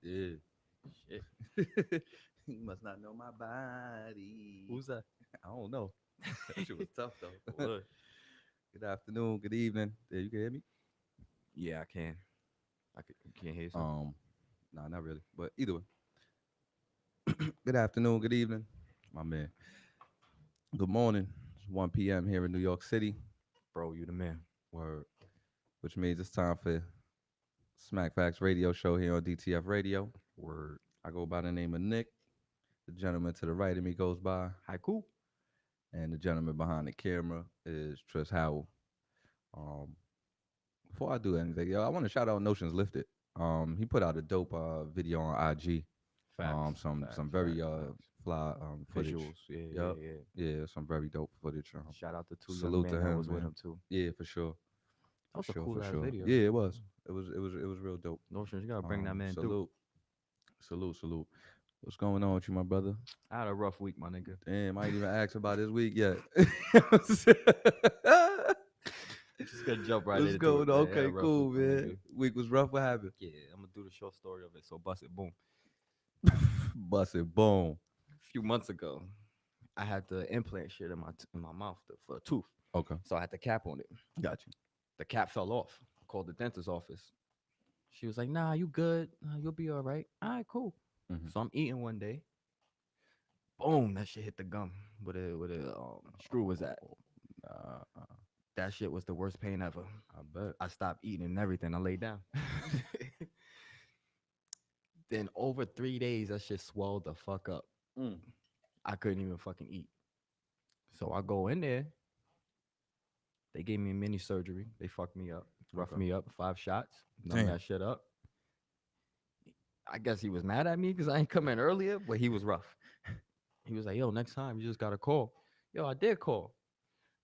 Yeah. Shit. You must not know my body. Who's that? I don't know. That shit was tough though. What? Good afternoon, good evening. Yeah, you can hear me? Yeah, I can. You can't hear yourself? Um, nah, not really. But either way. Good afternoon, good evening, my man. Good morning. It's 1 p.m. here in New York City. Bro, you the man. Word. Which means it's time for Smactfax Radio Show here on DTF Radio. Word. I go by the name of Nick. The gentleman to the right of me goes by, Haiku. and the gentleman behind the camera is Tris Howell. Um, Before I do anything, yo, I want to shout out Notions Lifted. He put out a dope video on IG. Facts. Some Facts. very Facts. Facts. fly footage. Visuals. Yeah, yeah, Yup, yeah. yeah, some very dope footage. Shout out to two young Salute men to that him, was with man. him too. Yeah, for sure, That was a for cool ass sure. video. Yeah, it was. It was real dope. Notions, you gotta bring that man through. Salute, salute. What's going on with you, my brother? I had a rough week, my nigga. Damn, I ain't even asked about his week yet. Just gonna jump right What's into going it, on? man. I had a Okay, rough week, cool, my man. nigga. Week was rough. What happened? Yeah, I'm gonna do the short story of it. So bust it, boom. Bust it, boom. A few months ago, I had the implant shit in my mouth for a tooth. Okay, So I had the cap on it. got you. The cap fell off. I called the dentist's office. She was like, "Nah, you good. You'll be all right." All right, cool. Hmm. So I'm eating one day. Boom, that shit hit the gum where the screw was at. Oh, nah, That shit was the worst pain ever. I bet. I stopped eating and everything. I laid down. Then over 3 days, that shit swelled the fuck up. Mm. I couldn't even fucking eat. So I go in there. They gave me a mini surgery. They fucked me up, roughed Okay. me up, 5 shots, numb Damn. that shit up. I guess he was mad at me because I ain't come in earlier, but he was rough. He was like, "Yo, next time you just gotta call." Yo, I did call,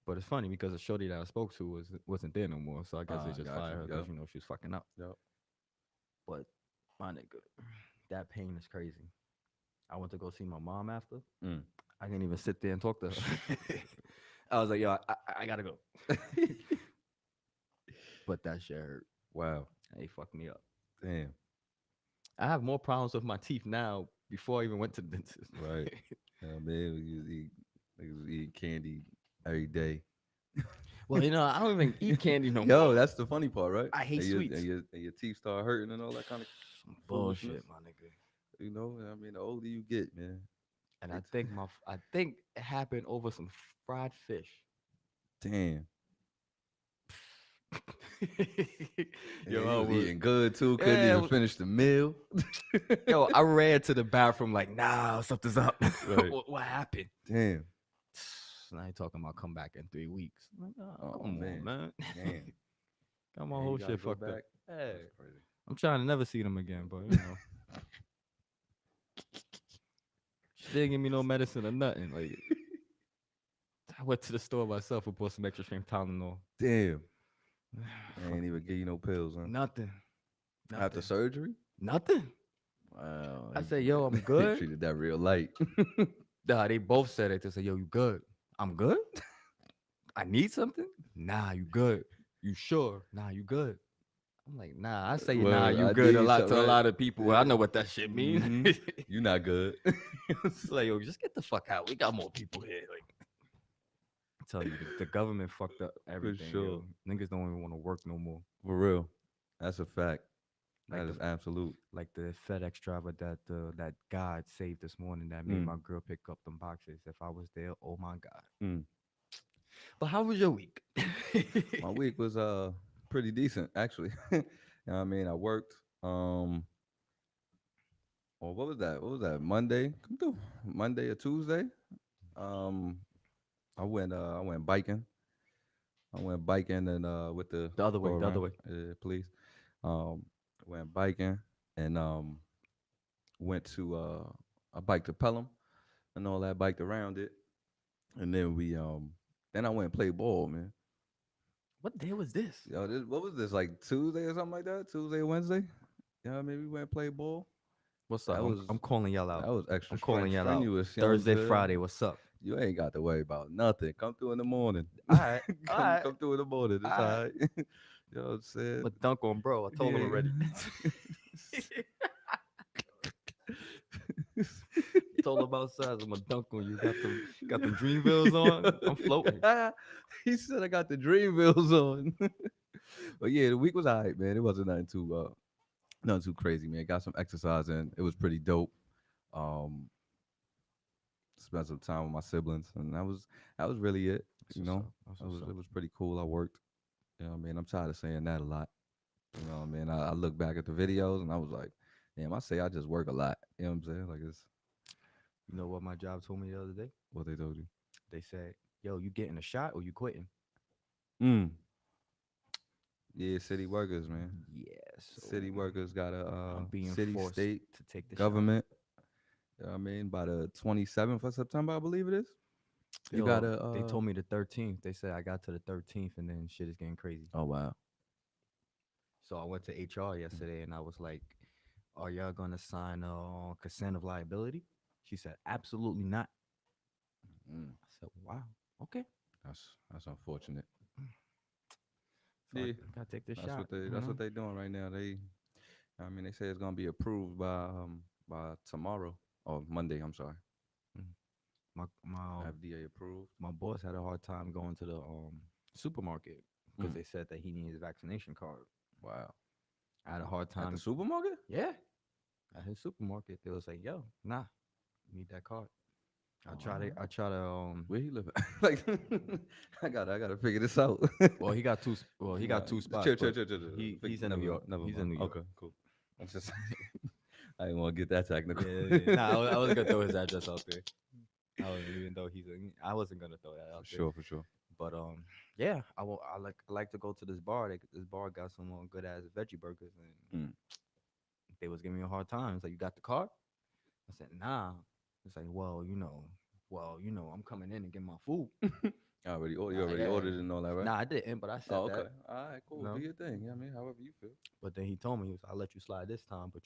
but it's funny because the shorty that I spoke to wasn't there no more. So I guess they just Got fired you. her because Yep. she was fucking up. Yep. But my nigga, that pain is crazy. I went to go see my mom after. Mm. I didn't even sit there and talk to her. I was like, "Yo, I gotta go." But that shit hurt. Wow. They fucked me up. Damn. I have more problems with my teeth now before I even went to the dentist. Right. Yeah, man, niggas eat candy every day. Well, I don't even eat candy no Yo, more. that's the funny part, right? I hate sweets. And your teeth start hurting and all that kind of Some foolishness. bullshit, my nigga. I mean, the older you get, man. And It's, I think it happened over some fried fish. damn. And Yo, you I was was, eating good too. Couldn't yeah, even finish the meal. yo, I ran to the bathroom like, nah, something's up. Right. What happened? Damn. And I ain't talking about come back in 3 weeks. I'm like, oh, Oh come on, man. man. Damn. Got my And you whole gotta shit go fucked up. back. Hey, That's crazy. I'm trying to never see them again, but she didn't give me no medicine or nothing. Like, I went to the store myself and bought some extra strength Tylenol. Damn. I Fuck, ain't even give you no pills, huh? nothing, After nothing, surgery? nothing. Wow. I said, yo, I'm good. Treated that real light. Nah, they both said it. They said, yo, you good? I'm good. I need something? Nah, you good. You sure? Nah, you good. I'm like, nah, I say nah, Word, you I good a need lot something, to a right? lot of people. I know what that shit means. Mm-hmm. You not good. It's like, yo, just get the fuck out. We got more people here. Like, I tell you, the government fucked up For everything, sure. yo. Niggas don't even want to work no more. For real. That's a fact. Like That the is absolute. like the FedEx driver that God saved this morning that made Mm. my girl pick up them boxes. If I was there, oh my God. Mm. But how was your week? My week was pretty decent actually. You know what I mean? I worked. Well, what was that? What was that? Monday? Come through. Monday or Tuesday? Um I went biking. I went biking and with the The other way, go the other around, way. please. Um went biking and went to I biked to Pelham and all that, biked around it. And then I went and played ball, man. What day was this? What was this, like Tuesday or something like that? Tuesday or Wednesday? Yeah, maybe we went and played ball. What's up? That I'm was I'm calling y'all that out. was extra I'm calling y'all out. strenuous, you know what I'm Thursday, saying? Friday. What's up? You ain't got to worry about nothing. Come through in the morning. All right, all right, Come through in the morning. all It's right. all right. You know what I'm saying? I'm a dunk on bro. I told him Yeah. already. Told about size. I'm gonna dunk on you. Got them Dreamvilles on. I'm floating. He said I got the dream wheels on. But yeah, the week was alright, man. It wasn't nothing too crazy, man. Got some exercise in. It was pretty dope. Um, spent some time with my siblings, and that was really it. That's You what's know, up. That's it what's was up. it was pretty cool. I worked. You know what I mean? I'm tired of saying that a lot. You know what I mean? I look back at the videos and I was like, damn, I say I just work a lot. You know what I'm saying? Like it's You know what my job told me the other day? what they told you. They said, "Yo, you getting a shot or you quitting?" Mm. Yeah, city workers, man. Yeah. So City workers got a I'm being city, forced state, to take the shot. government. You know what I mean? By the 27th of September, I believe it is. You Yo, gotta they told me the 13th. They said I got to the 13th, and then shit is getting crazy. oh wow. So I went to HR yesterday, and I was like, "Are y'all gonna sign a consent of liability?" She said, "Absolutely not." Mm. I said, "Wow, okay." That's unfortunate. So I Yeah. gotta take this That's shot, what they you that's know. what they doing right now. I mean they say it's gonna be approved by tomorrow or Monday, I'm sorry. Mm. My FDA approved. my boss had a hard time going to the supermarket because Mm. they said that he needed his vaccination card. Wow. I had a hard At the time. supermarket? Yeah, at his supermarket, they was like, "Yo, nah, you need that card." Oh, all right. I try to Where he live at? Like I gotta figure this out. Well, he got Nah, two spots, chill, chill, but chill, chill, chill. he's in New Never, York. never He's in mind. New York. Okay, cool. I just, I didn't want to get that technical. Yeah, yeah. Nah, I was gonna throw his address out there. I was, even though I wasn't gonna throw that For out there. sure, for sure. But yeah, I like to go to this bar. This bar got some good ass veggie burgers, and Mm. they was giving me a hard time. It's like, "You got the card?" I said, "Nah." It's like, I'm coming in and get my food. You already Yeah. ordered and all that, right? Like, nah, I didn't, but I Oh, said okay. that, All right, you cool. Do know. your thing. Yeah, I mean, however you feel. But then he told me, he was, "I'll let you slide this time, but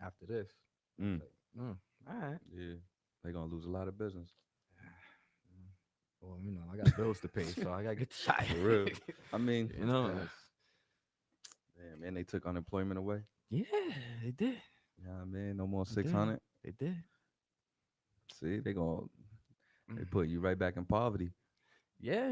after this." I was Mm. like, all right. Yeah, they gonna lose a lot of business. Mm. Well, I got bills to pay, so I gotta get the shot. For real. I mean, you know. damn, man, they took unemployment away. Yeah, they did. Yeah, I mean, no more They six did. hundred. They did. See, they Mm. put you right back in poverty. Yeah,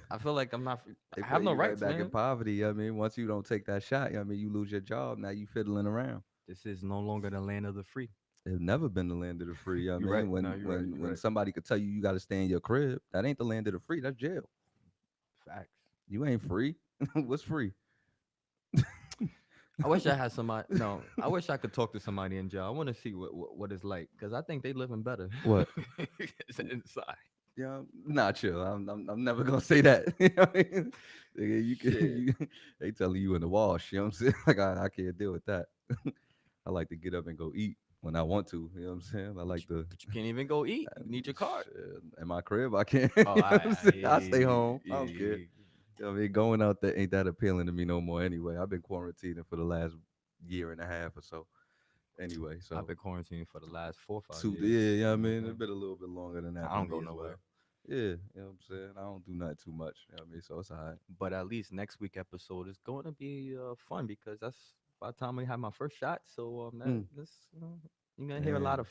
I feel like I'm not. They I have put no you right rights, back in man. poverty. I mean, once you don't take that shot, I mean, you lose your job. Now you fiddling around. This is no longer the land of the free. It's never been the land of the free. I You're mean, right. No, you're right. You're when right. somebody could tell you you got to stay in your crib, that ain't the land of the free. That's jail. Facts. You ain't free. What's free? I wish I had somebody. No, I wish I could talk to somebody in jail. I want to see what it's like because I think they living better What? inside. Yeah, nah, chill. I'm never gonna say that. You know what I mean? Nigga, you can Shit. they telling you in the wash. You know what I'm saying? Like I can't deal with that. I like to get up and go eat when I want to. You know what I'm saying? I like to. But you can't even go eat. You need your card. Shit, in my crib, I can't. Oh, You know what I'm saying? yeah, I yeah, stay yeah, home. I yeah, don't care. yeah. You know what I mean? Going out there ain't that appealing to me no more. Anyway, I've been quarantining for the last year and a half or so. Anyway, I've so been quarantining for the last 4 or 5 years. yeah, yeah. I You know what I'm mean, it's saying? been a little bit longer than that I for don't me go as well. nowhere. Yeah, you know what I'm saying? I don't do nothing too much. You know what I mean? So it's all right. But at least next week episode is going to be fun because that's by the time we have my first shot. So Mm. you're gonna hear a lot Damn. of.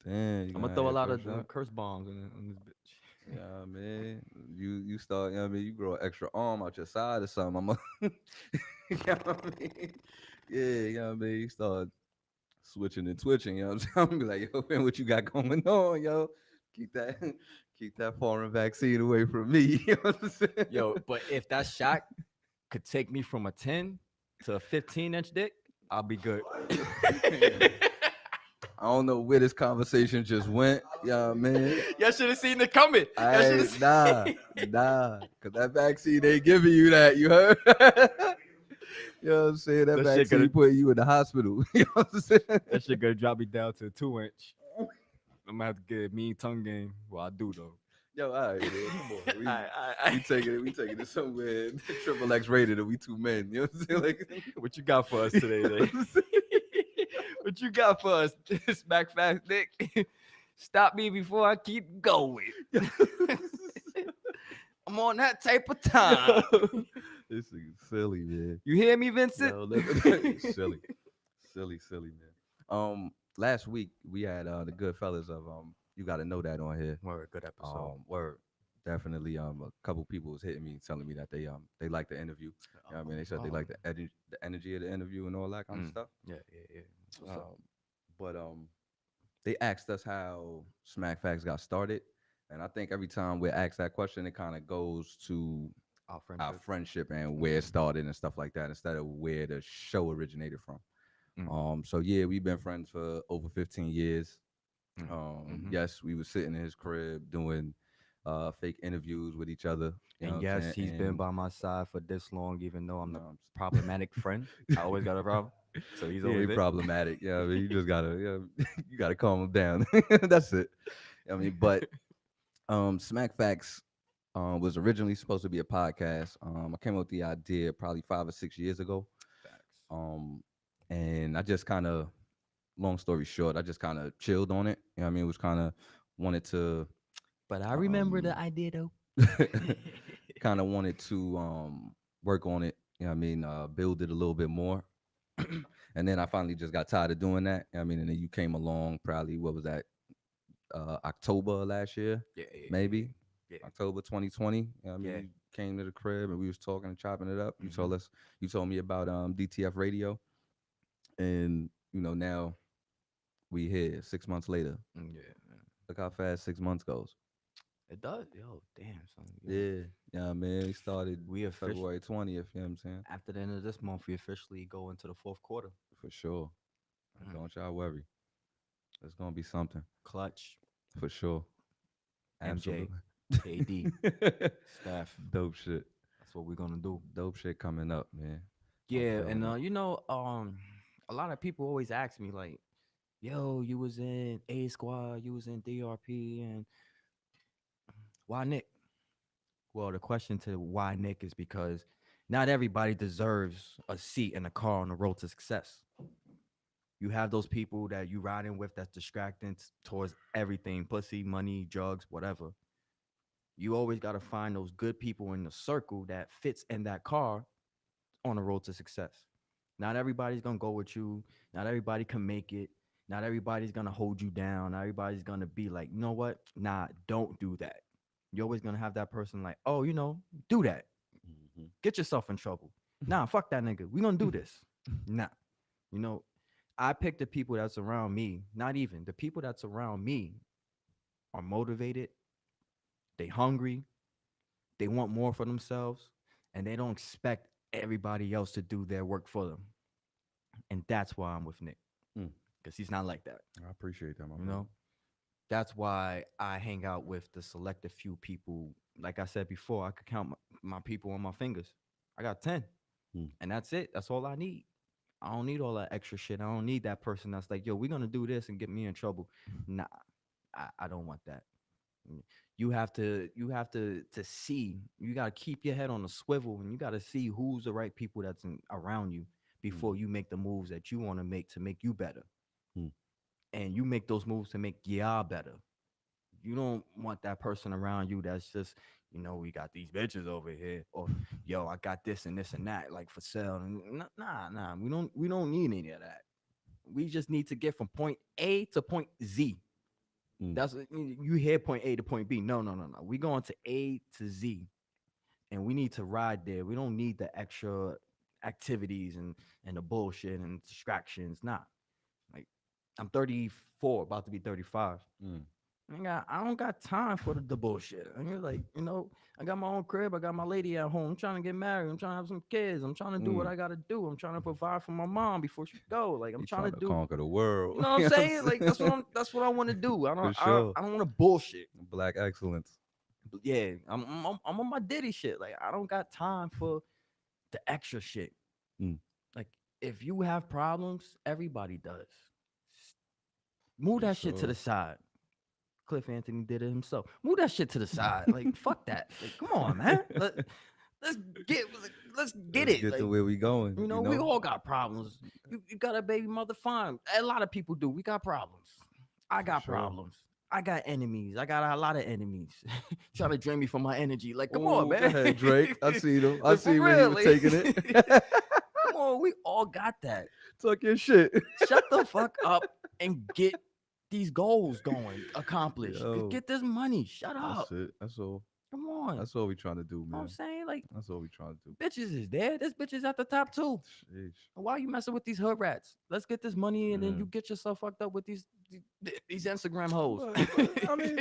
Damn, you I'm gonna gonna have throw a your lot first of shot? curse bombs in this bitch. Yeah, man. You start, you know what I mean? You grow an extra arm out your side or something. I'm a, you know what I mean? Yeah, you know what I mean? You start switching and twitching, you know what I'm saying? I'm gonna be like, yo, man, what you got going on, yo? Keep that keep that foreign vaccine away from me. You know what I'm saying? Yo, but if that shot could take me from a 10 to a 15-inch dick, I'll be good. I don't know where this conversation just went. Yeah, man. Y'all should have seen it coming. Y'all should I have nah, seen. cause that vaccine ain't giving you that. You heard? You know what I'm saying? That That shit gonna vaccine putting you in the hospital. You know what I'm saying? that shit gonna drop me down to a 2-inch. I'm gonna have to get a mean tongue game. Well, I do though. Yo, all right, man. Come on. We I. taking it somewhere triple X rated and we two men. You know what I'm saying? Like What you got for us you today, know what Day? I'm saying? What you got for us, Smactfax Nick? Stop me before I keep going. I'm on that type of time. Yo, this is silly, man. You hear me, Vincent? Yo, silly, silly, man. last week we had the good fellas of You Gotta Know That on here. Word, good episode. Word definitely a couple people was hitting me telling me that they liked the interview. You know what I mean? They said they liked the energy of the interview and all that kind of stuff. Yeah, yeah, yeah. That's what's up. Um, but they asked us how Smactfax got started, and I think every time we're asked that question, it kind of goes to Our our friendship. friendship and where it started and stuff like that, instead of where the show originated from. Mm, So yeah, we've been friends for over 15 years. mm, mm-hmm. Yes, we were sitting in his crib doing fake interviews with each other. You know And what I'm yes, saying? he's been And by my side for this long, even though I'm no, the problematic friend. I always got a problem. So he's he always ain't it. problematic. Yeah, I mean, you just gotta, you gotta calm him down. That's it. I mean, but Smack Facts was originally supposed to be a podcast. I came up with the idea probably 5 or 6 years ago. Facts. Um, and I just kind of, long story short, I just kind of chilled on it. You know what I mean? It was kind of wanted to, But I remember the um, idea though. kind of wanted to work on it. You know what I mean? Build it a little bit more. And then I finally just got tired of doing that. You know what I mean, and then you came along probably, what was that? October last year, Yeah, yeah, yeah, maybe yeah, October 2020. You know what I mean, yeah. you came to the crib and we was talking and chopping it up. Mm-hmm. You told me about DTF radio, and now we here 6 months later. Yeah, man. Look how fast 6 months goes. It does. Yo, damn, son. Yo, Yeah, yeah, man. We started we officially February 20th. You know what I'm saying? after the end of this month, we officially go into the fourth quarter. For sure. Mm. Don't y'all worry. It's gonna be something Clutch, for sure. MJ, Absolutely. KD, Steph. Dope shit. That's what we're gonna do. Dope shit coming up, man. I'm Yeah, feeling and it. a lot of people always ask me like, "Yo, you was in A Squad, you was in DRP, and why Nick?" Well, the question to why Nick is because not everybody deserves a seat in a car on the road to success. You have those people that you riding with that's distracting towards everything, pussy, money, drugs, whatever. You always got to find those good people in the circle that fits in that car on the road to success. Not everybody's gonna go with you. Not everybody can make it. Not everybody's gonna hold you down. Not everybody's gonna be like, you know what? Nah, don't do that. You're always gonna have that person like, oh, do that. Mhm. Get yourself in trouble. Nah, fuck that nigga. We gonna do this. Nah. You know, I pick the people that's around me, not even the people that's around me are motivated, they hungry, they want more for themselves, and they don't expect everybody else to do their work for them. And that's why I'm with Nick. Mm. Because he's not like that. I appreciate that, my You brother. know? That's why I hang out with the selected few people. Like I said before, I could count my people on my fingers. I got 10. Mm. And that's it. That's all I need. I don't need all that extra shit. I don't need that person that's like, yo, we're gonna do this and get me in trouble. Nah, I don't want that. You have to see. You gotta keep your head on a swivel, and you gotta see who's the right people around you before Mhm. you make the moves that you want to make you better. Mm. And you make those moves to make y'all better. You don't want that person around you that's just, we got these bitches over here, or yo, I got this and this and that, like for sale. Nah. We don't need any of that. We just need to get from point A to point Z. Mm. That's you hear point A to point B. No. We going to A to Z, and we need to ride there. We don't need the extra activities and the bullshit and distractions. Nah, like I'm 34, about to be 35. Mm. I don't got time for the bullshit. And you're like, I got my own crib. I got my lady at home. I'm trying to get married. I'm trying to have some kids. I'm trying to do what Mm. I got to do. I'm trying to provide for my mom before she go. Like I'm He trying to trying to do. conquer the You world. know what I'm You know what I'm saying? Like saying? that's what I want to do. I For don't I don't, sure. I don't want to bullshit. Black excellence. But yeah, I'm on my Diddy shit. Like I don't got time for the extra shit. Mm. Like if you have problems, everybody does. Move For that shit to the sure. side. Cliff Anthony did it himself. Move that shit to the side. Like fuck that. Like come on, man. Let's get let's get Let's it. get to Like where we going, you we know? all got problems. You got a baby mother, fine. A lot of people do. We got problems. I For got sure. problems. I got enemies. I got a lot of enemies trying to drain me from my energy. Like, come on, Oh, go man. ahead, Drake. I see them. I Like for see where he real. was Like, taking it. come on, we all got that. Talk your shit. Shut the fuck up and get these goals going, accomplished. Yo, Get this money. Shut that's up. it. That's all. Come on. You That's all we trying to do, know what I'm man. saying? Like, That's all we trying to do. bitches is there. This bitch is at the top too. Sheesh. Why are you messing with these hood rats? Let's get this money and then Yeah. you get yourself fucked up with these Instagram hoes. But I mean,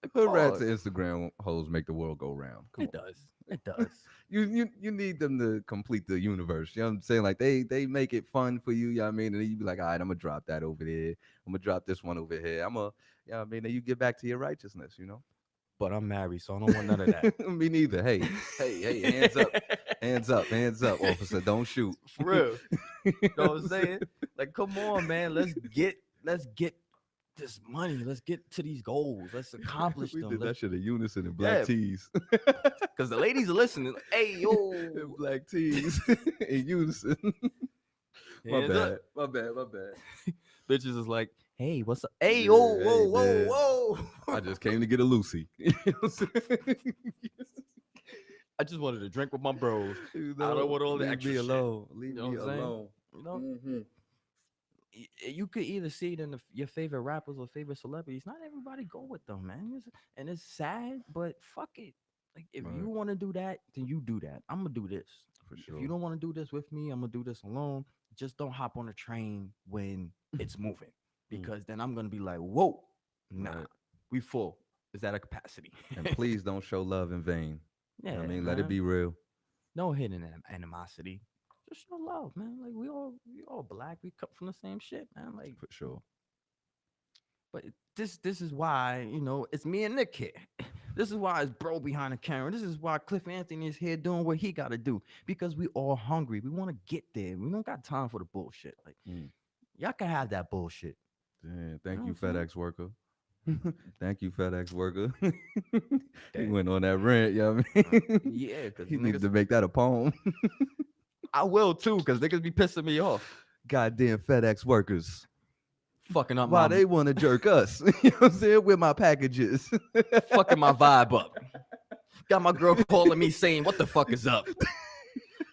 Come hood rats on. and Instagram hoes make the world go round. Come It on. does. It does. You need them to complete the universe. You know what I'm saying? Like they make it fun for you, you know what I mean? And then you be like, all right, I'm gonna drop that over there. I'm gonna drop this one over here. You know what I mean? And you get back to your righteousness, you know? But I'm married, so I don't want none of that. Me neither. Hey, hands up. Hands up, officer. Don't shoot. For real. You know what I'm saying? Like, come on, man. Let's get this money. Let's get to these goals. Let's accomplish We them. did that Let's shit in unison in black Yeah, tees. because the ladies are listening. Hey, In yo. black tees in unison. My Hands up. bad. My bad. My bad. Bitches is like, hey, what's up? Hey, Yeah, whoa, hey whoa, man. whoa, I whoa. just came to get a Lucy. You know what I'm saying? I just wanted to drink with my bros. You I don't know, want all the leave extra me shit. alone. You Leave know what me I'm saying? alone. You know, Mm-hmm. you could either see it in your favorite rappers or favorite celebrities. Not everybody go with them, man. And it's sad, but fuck it. Like if Right, you want to do that, then you do that. I'm gonna do this. for If you sure. don't want to do this with me, I'm gonna do this alone. Just don't hop on a train when it's moving, Mm, because then I'm gonna be like, whoa, nah, right. we full. Is that a capacity? And please don't show love in vain. You know what I Yeah, mean? Let it man. be real. No hidden animosity. Just show love, man. Like we all black. We come from the same shit, man. Like, For sure. but this is why it's me and Nick here. This is why it's bro behind the camera. This is why Cliff Anthony is here doing what he got to do, because we all hungry. We want to get there. We don't got time for the bullshit. Like, Mm. y'all can have that bullshit. Damn, You know thank what you, I'm saying? FedEx worker. Thank you, FedEx worker. He That, went on that rant, you know what I mean? yeah, because He needed niggas, to make that a poem. I will too, because niggas be pissing me off, Goddamn FedEx workers. fucking up Why my they want to jerk us? You know what I'm saying? With my packages. fucking my vibe up. Got my girl calling me saying, "What the fuck is up?"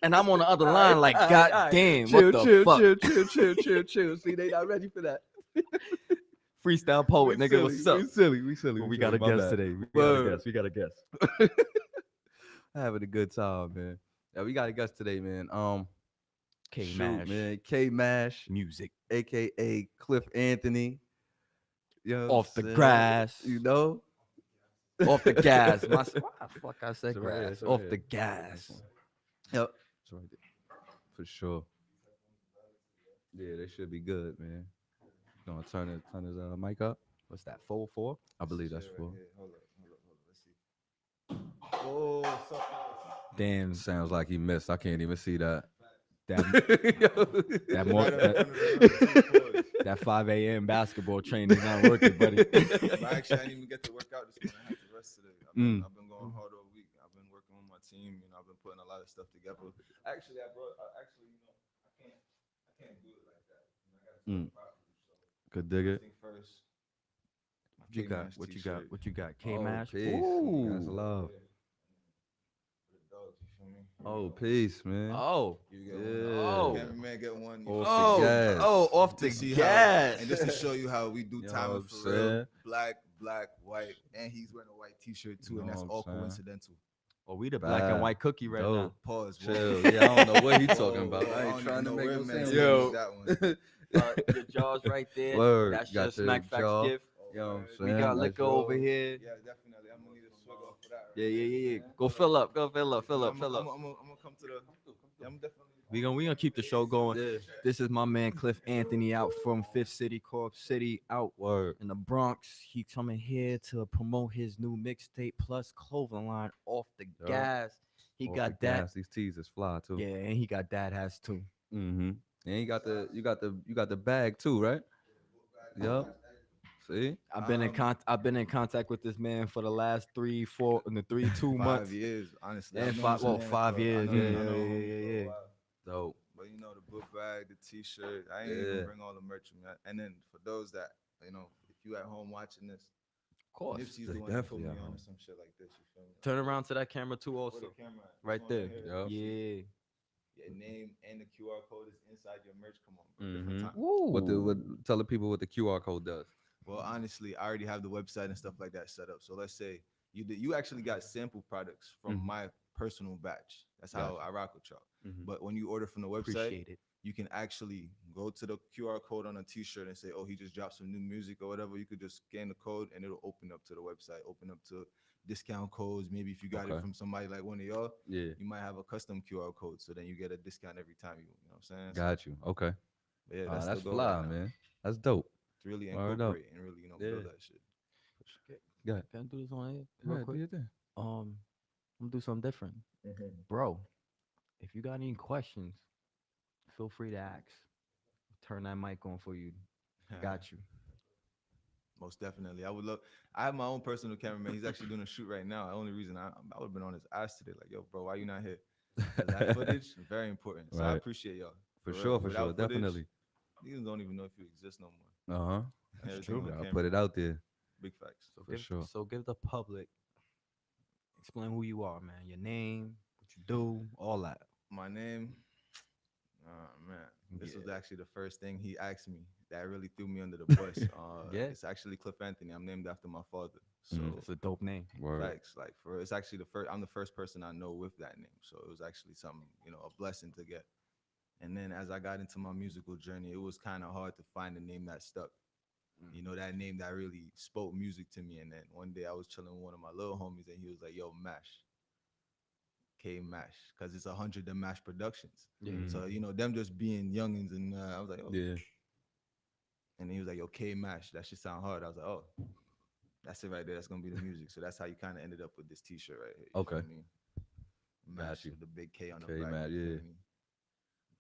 And I'm on the other All right, line like, all right, "God all right. damn, what Chill, the chill, fuck?" chill, chill, chill, chill, chill. See, they not ready for that. Freestyle poet, We nigga, silly, what's up? we silly, we silly, Well, we we got silly. a My guest bad. today. We got a Word. guest. We got a guest. Having a good time, man. Yeah, we got a guest today, man. K Shoot, Mash man. K Mash, music aka Cliff Anthony. You know what I'm off the saying? grass, You know? off the gas. Why the fuck I It's said right here, grass? it's right Off here. the This gas. one. Yep. It's right there. For sure. Yeah, they should be good, man. Gonna turn his mic up. What's that? 4-4? I This believe is that's shit right full. here. Hold up. Let's see. Oh, what's up? Damn, Sounds like he missed. I can't even see that. that that more Right in that, front of the two cords. that 5 a.m. basketball train is not working, buddy. But actually, I didn't even get to work out this morning. I had to rest today. I've been going hard all week. I've been working with my team. I've been putting a lot of stuff together. Actually, I can't do it like that. I got to do Mm. it properly. So Could dig first it. thing first, my What you got? K-Mash What you got? t-shirt. What you got? K Oh, Mash. peace. That's Ooh. love. For the dogs, you feel me? Here we Oh, go. peace, man. Oh. You get one. Yeah. Oh. Cameraman get one. You Off feel the me? Oh. gas. Oh. Off the To see how, gas. and just to show you how we do You know timing what I'm for real. saying? Black, white, and he's wearing a white t-shirt too, You and know that's what I'm all saying? coincidental. Oh, we the black and Bad. white cookie right now. Dope. Pause. Chill. Yeah, I don't know what he talking Whoa, about. whoa, I I ain't don't trying even to know make where no man's sandwich. head Yo. was that one. Your jaws right there. Word. That's your Got your Smactfax jaw. gift. Oh, You know what I'm word. saying? We got Nice liquor jaw. over here. Yeah, definitely. I'm gonna need a swig off for that. Yeah, Right yeah, there. yeah, yeah. Go fill up. Go fill up. Fill up. I'm Fill up. gonna come to the. Yeah, I'm definitely. We gonna keep the show going. Yeah. This is my man Cliff Anthony out from Fifth City, Corp City, out Word. in the Bronx. He coming here to promote his new mixtape plus clothing line, Off the Yup. Gas. He Off the got that. gas. These teas is fly too. Yeah, and he got that has too. Mm-hmm. And you got the bag too, right? Yep. See? I've been in contact with this man for the last 3-4 in the 3-2 months 5 years, honestly. and I've known this man 5 for. years. I Yeah, know, yeah, I know yeah, him yeah, for yeah. a while. Dope. But you know the book bag, the T-shirt. I ain't Yeah. even bring all the merch from that. And then for those that if you at home watching this, Of course. Nipsey's They the one that put definitely me at on home. or some shit like this. You feel me? Turn around to that camera too, Where also. the camera at? This Right one there. Yup. Yeah. your name and the QR code is inside your merch. Come on, bro. Different Mm-hmm. time. What Woo. tell the people what the QR code does. Well, honestly, I already have the website and stuff like that set up. So let's say you actually got sample products from Mm-hmm. my personal batch. That's how Gotcha. I rock with y'all. Mm-hmm. But when you order from the website, Appreciate it. you can actually go to the QR code on a T-shirt and say, "Oh, he just dropped some new music or whatever." You could just scan the code and it'll open up to the website, open up to discount codes. Maybe if you got it Okay. from somebody like one of y'all, Yeah. you might have a custom QR code, so then you get a discount every time you know what I'm saying? So, Got you. Okay. but yeah, that's the That's goal right fly, now man. That's dope. to really Word up. incorporate and really Yeah. build that shit. Okay. Go ahead. Can I do this on here Go real ahead. Do quick? your thing. I'm gonna do something different, bro. If you got any questions, feel free to ask. Turn that mic on for you. Got you. Most definitely. I would love. I have my own personal cameraman. He's actually doing a shoot right now. The only reason I would have been on his ass today, like, yo, bro, why you not here? Because that footage is very important. So I Right. appreciate y'all For for sure. real. For sure. Without footage, Definitely. niggas don't even know if you exist no more. Uh huh. That's Everything true. on the Gotta camera. put it out there Big facts. So for give sure. so give the public, explain who you are, man. Your name, what you do, all that. My name, oh man, this was Yeah. actually the first thing he asked me that really threw me under the bus. Yeah. It's actually Cliff Anthony. I'm named after my father. Mm. So It's a dope name. Word. facts, like for it's actually the first. I'm the first person I know with that name, so it was actually something, a blessing to get. And then as I got into my musical journey, it was kind of hard to find a name that stuck. That name that really spoke music to me. And then one day I was chilling with one of my little homies, and he was like, "Yo, Mash, K Mash," because it's 100 the Mash Productions. Yeah. Mm. So them just being youngins, and I was like, "Oh," Yeah. and he was like, "Yo, K Mash, that should sound hard." I was like, "Oh, that's it right there. That's gonna be the music." So that's how you kind of ended up with this T-shirt right here. You Okay. feel me? Got Mash you. with the big K on the Okay, back. Matt. You feel Yeah. me?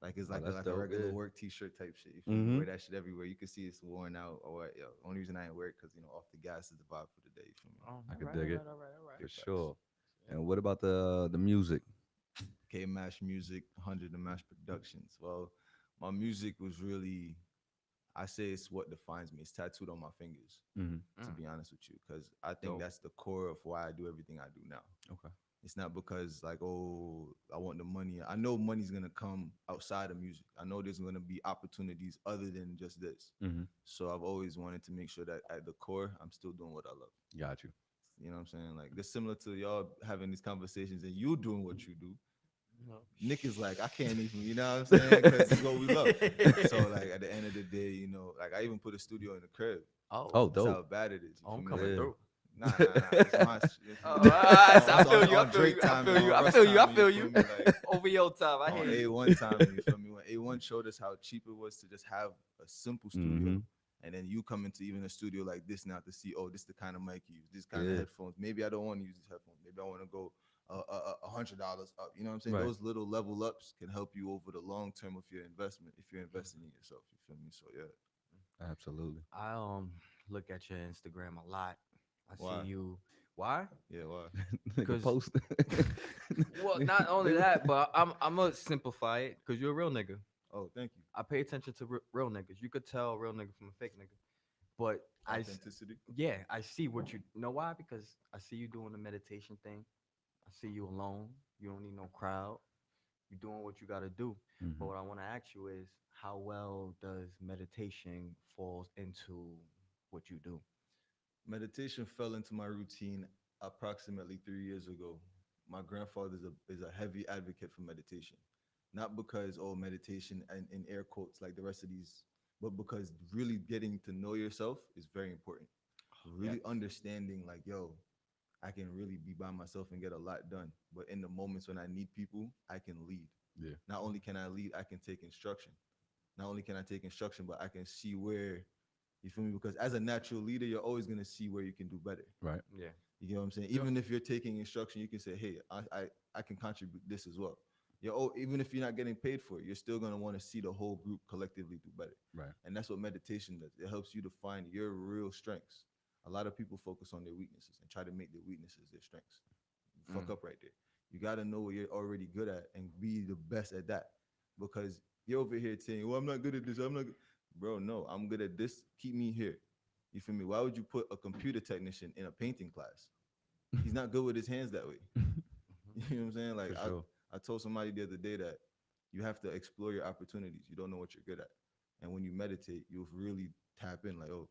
Like it's Oh, like a, that's like a dope. regular Yeah. work T-shirt type shit. You feel me? Mm-hmm. Wear that shit everywhere. You can see it's worn out or what. Yo, only reason I ain't wear it because off the gas is the vibe for the day. You feel me? Oh, all I could right, dig all it right, all right, all right. for Big facts. sure. And what about the music? K Mash Music, 100 the Mash Productions. Well, my music was really, I say it's what defines me. It's tattooed on my fingers, Mm-hmm. to Mm, be honest with you, because I think dope. that's the core of why I do everything I do now. Okay. It's not because like, oh, I want the money. I know money's gonna come outside of music. I know there's gonna be opportunities other than just this. Mm-hmm. So I've always wanted to make sure that at the core, I'm still doing what I love. Got you. You know what I'm saying? Like this similar to y'all having these conversations and you doing what you do. No. Nick is like, I can't even, you know what I'm saying? Because it's what we love. So like at the end of the day, like I even put a studio in the crib. Oh, Oh, That's dope. how bad it is. You oh, feel I'm me? coming Like, Yeah. through. nah. It's my, you feel Oh, me? I It's feel you. I on feel Drake you. I time feel and you. on I Russ feel you. I time. You feel feel you. me? Like Over your time. I on hear you. A1 time, you feel me? When A1 showed us how cheap it was to just have a simple studio. Mm-hmm. And then you come into even a studio like this now to see, oh, this is the kind of mic you use, this kind of Yeah. headphones. Maybe I don't want to use these headphones. Maybe I want to go $100 up. You know what I'm saying? Right. Those little level ups can help you over the long term of your investment if you're investing in yourself. You feel me? So yeah. Absolutely. I look at your Instagram a lot. I see Why? you. Why? Yeah, why? Nigga Because post. well, not only that, but I'm gonna simplify it. Because you're a real nigga. Oh, thank you. I pay attention to real niggas. You could tell a real nigga from a fake nigga. But Authenticity. yeah, I see what you know why? Because I see you doing the meditation thing. I see you alone. You don't need no crowd. You're doing what you got to do. But Mm-hmm. what I want to ask you is, how well does meditation falls into what you do? Meditation fell into my routine approximately 3 years ago. My grandfather is a heavy advocate for meditation. Not because, oh, meditation and in air quotes like the rest of these, but because really getting to know yourself is very important. Yes. Really understanding, like, yo, I can really be by myself and get a lot done. But in the moments when I need people, I can lead. Yeah. Not only can I lead, I can take instruction. Not only can I take instruction, but I can see where, you feel me? Because as a natural leader, you're always gonna see where you can do better. Right. Yeah. You get what I'm saying? Sure. Even if you're taking instruction, you can say, "Hey, I can contribute this as well." Even if you're not getting paid for it, you're still gonna want to see the whole group collectively do better. Right. And that's what meditation does. It helps you to find your real strengths. A lot of people focus on their weaknesses and try to make their weaknesses their strengths. Fuck Mm. up right there. You got to know what you're already good at and be the best at that. Because you're over here saying, "Well, I'm not good at this. I'm not." Bro, no, I'm good at this. Keep me here. You feel me? Why would you put a computer technician in a painting class? He's not good with his hands that way. Mhm. You know what I'm saying? Like For sure. I told somebody the other day that You have to explore your opportunities. You don't know what you're good at. And when you meditate, you'll really tap in like, oh,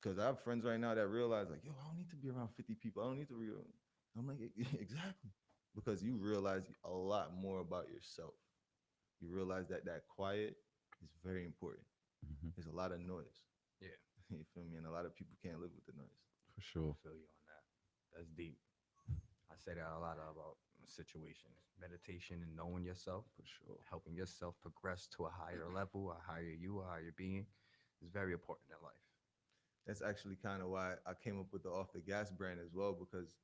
because I have friends right now that realize like, yo, I don't need to be around 50 people. I don't need to be around. I'm like, exactly. Because you realize a lot more about yourself. You realize that that quiet is very important. Hmm. There's a lot of noise. Yeah, You feel me? And a lot of people can't live with the noise. For I sure. feel you on that. That's deep. I say that a lot about situations, meditation and knowing yourself, For sure. helping yourself progress to a higher level, a higher you, a higher being, is very important in life. That's actually kind of why I came up with the off the gas brand as well, because